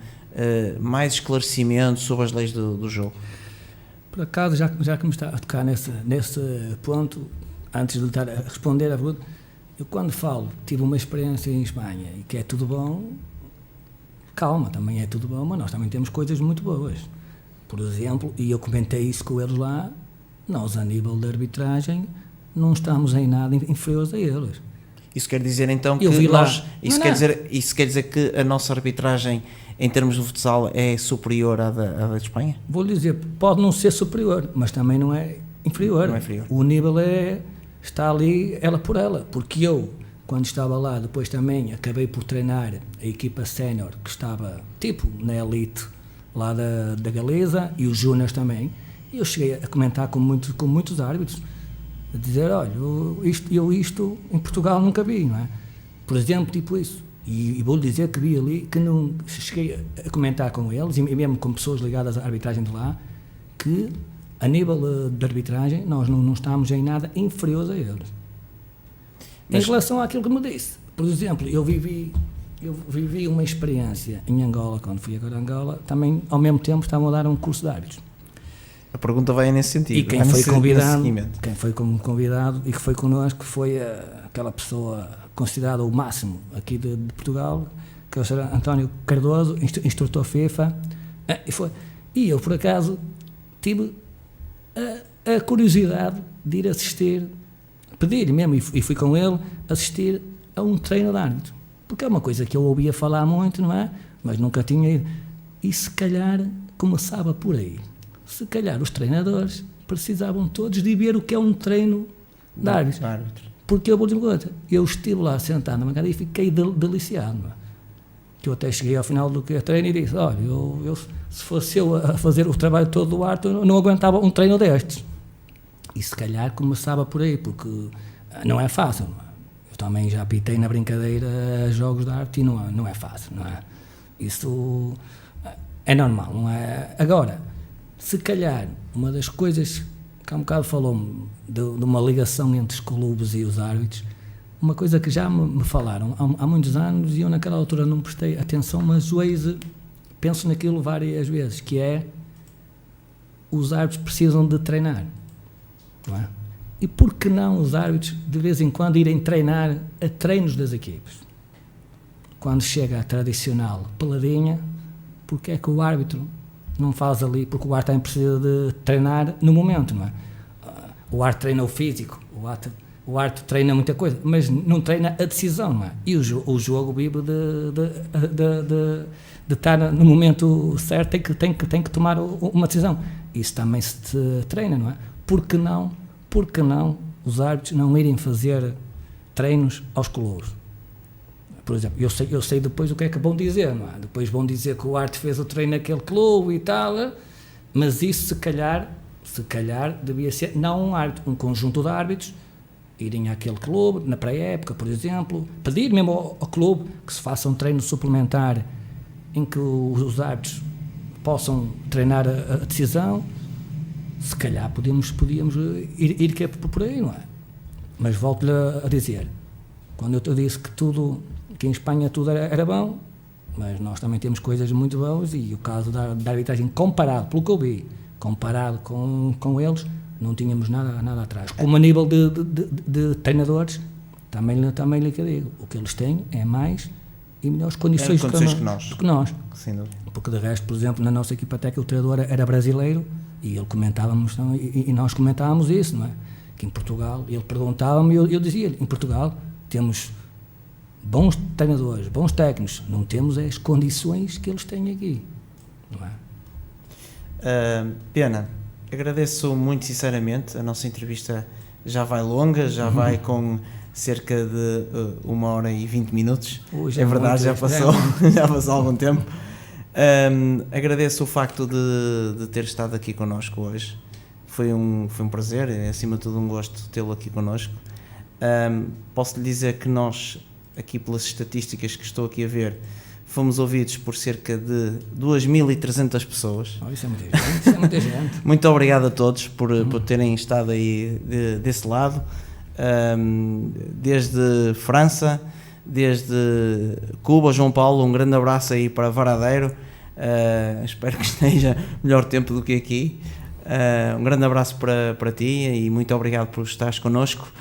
mais esclarecimento sobre as leis do jogo? Por acaso, já que me está a tocar nesse ponto, antes de estar a responder a pergunta, eu quando falo, tive uma experiência em Espanha e que é tudo bom, calma, também é tudo bom, mas nós também temos coisas muito boas. Por exemplo, e eu comentei isso com eles lá, nós a nível de arbitragem não estamos em nada inferiores a eles. Isso quer dizer então que isso quer dizer que a nossa arbitragem em termos de futsal é superior à da Espanha? Vou-lhe dizer, pode não ser superior, mas também não é inferior. Não é inferior. O nível está ali, ela por ela, porque eu, quando estava lá, depois também acabei por treinar a equipa sénior, que estava tipo na elite lá da Galeza, e os júniores também, e eu cheguei a comentar com muitos árbitros, a dizer, olha, isto em Portugal nunca vi, não é? Por exemplo, tipo isso. E vou-lhe dizer que vi ali, que não cheguei a comentar com eles, e mesmo com pessoas ligadas à arbitragem de lá, que a nível de arbitragem nós não estamos em nada inferiores a eles. Em relação àquilo que me disse, por exemplo, eu vivi eu vivi uma experiência em Angola, quando fui agora a Angola, também ao mesmo tempo estavam a dar um curso de árbitros. A pergunta vai nesse sentido. E quem foi convidado e que foi connosco foi aquela pessoa considerada o máximo aqui de Portugal, que é o Sr. António Cardoso, instrutor FIFA, e eu por acaso tive a curiosidade de ir assistir, pedir mesmo, e fui com ele assistir a um treino de árbitro, porque é uma coisa que eu ouvia falar muito, não é? Mas nunca tinha ido, e se calhar começava por aí. Se calhar os treinadores precisavam todos de ver o que é um treino de árbitro. Porque eu vou dizer uma coisa, eu estive lá sentado na bancada e fiquei deliciado. Que eu até cheguei ao final do treino e disse, olha, se fosse eu a fazer o trabalho todo do árbitro, eu não aguentava um treino destes. E se calhar começava por aí, porque não é fácil. Eu também já apitei na brincadeira jogos de árbitro e não é fácil, não é? Isso é normal, não é? Agora, se calhar, uma das coisas que há um bocado falou-me de uma ligação entre os clubes e os árbitros, uma coisa que já me falaram há muitos anos e eu naquela altura não prestei atenção, mas hoje penso naquilo várias vezes, que é os árbitros precisam de treinar, não é? E por que não os árbitros de vez em quando irem treinar a treinos das equipes? Quando chega a tradicional peladinha, porque é que o árbitro não faz ali, porque o árbitro também precisa de treinar no momento, não é? O árbitro treina o físico, o árbitro treina muita coisa, mas não treina a decisão, não é? E o jogo vive de estar no momento certo, tem que tomar uma decisão. Isso também se treina, não é? Por que não os árbitros não irem fazer treinos aos clubes? Por exemplo, eu sei depois o que é que vão dizer, não é? Depois vão dizer que o árbitro fez o treino naquele clube e tal, mas isso se calhar devia ser, não um árbitro, um conjunto de árbitros, irem àquele clube, na pré-época, por exemplo, pedir mesmo ao clube que se faça um treino suplementar em que os árbitros possam treinar a decisão. Se calhar podíamos ir que é por aí, não é? Mas volto-lhe a dizer, quando eu te disse que em Espanha tudo era bom, mas nós também temos coisas muito boas, e o caso da arbitragem, comparado, pelo que eu vi, comparado com eles, não tínhamos nada atrás. Como a nível de treinadores, também lhe digo, o que eles têm é mais e melhores condições do que nós. Sem dúvida. Porque de resto, por exemplo, na nossa equipa até que o treinador era brasileiro, e ele comentávamos, e nós comentávamos isso, não é? Que em Portugal, ele perguntava-me e eu dizia-lhe, em Portugal temos bons treinadores, bons técnicos, não temos as condições que eles têm aqui, não é? Pena, agradeço muito sinceramente, a nossa entrevista já vai longa, já vai com cerca de 1h20 minutos, é verdade, já passou algum tempo. Agradeço o facto de ter estado aqui connosco hoje, foi um prazer, é acima de tudo um gosto tê-lo aqui connosco. Posso lhe dizer que nós, aqui pelas estatísticas que estou aqui a ver, fomos ouvidos por cerca de 2.300 pessoas. Isso é muita gente. Muito obrigado a todos por terem estado aí desse lado, desde França, desde Cuba, João Paulo, um grande abraço aí para Varadeiro, espero que esteja melhor tempo do que aqui. Um grande abraço para ti e muito obrigado por estares connosco.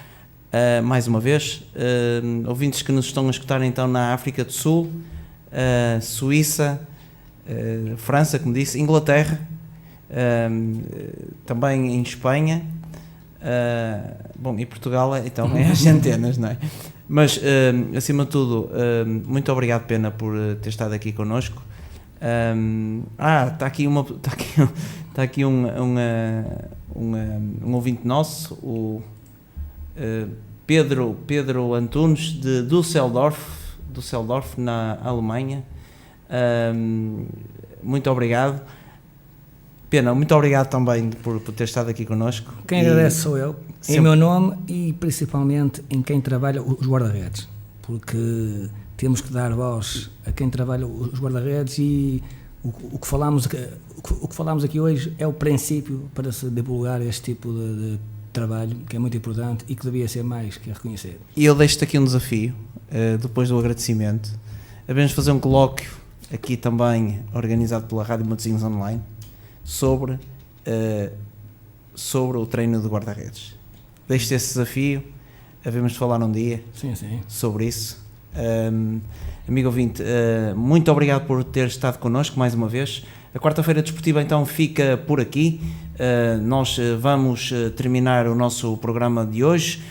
Mais uma vez, ouvintes que nos estão a escutar então na África do Sul, Suíça, França, como disse, Inglaterra, também em Espanha, bom, e Portugal, então é as centenas, não é? Mas, acima de tudo, muito obrigado, Pena, por ter estado aqui connosco. Está aqui um ouvinte nosso, o Pedro Antunes, de Düsseldorf, na Alemanha. Muito obrigado. Pena, muito obrigado também por ter estado aqui connosco. Quem agradece sou eu, em meu nome, e principalmente em quem trabalha os guarda-redes, porque temos que dar voz a quem trabalha os guarda-redes, e o que falámos aqui hoje é o princípio para se divulgar este tipo de trabalho, que é muito importante e que devia ser mais que reconhecido. E eu deixo-te aqui um desafio, depois do agradecimento. Devemos fazer um colóquio aqui também, organizado pela Rádio Matosinhos Online, sobre o treino de guarda-redes. Deixo-te esse desafio, havemos de falar um dia sobre isso. Amigo ouvinte, muito obrigado por ter estado connosco mais uma vez. A quarta-feira desportiva então fica por aqui. Nós vamos terminar o nosso programa de hoje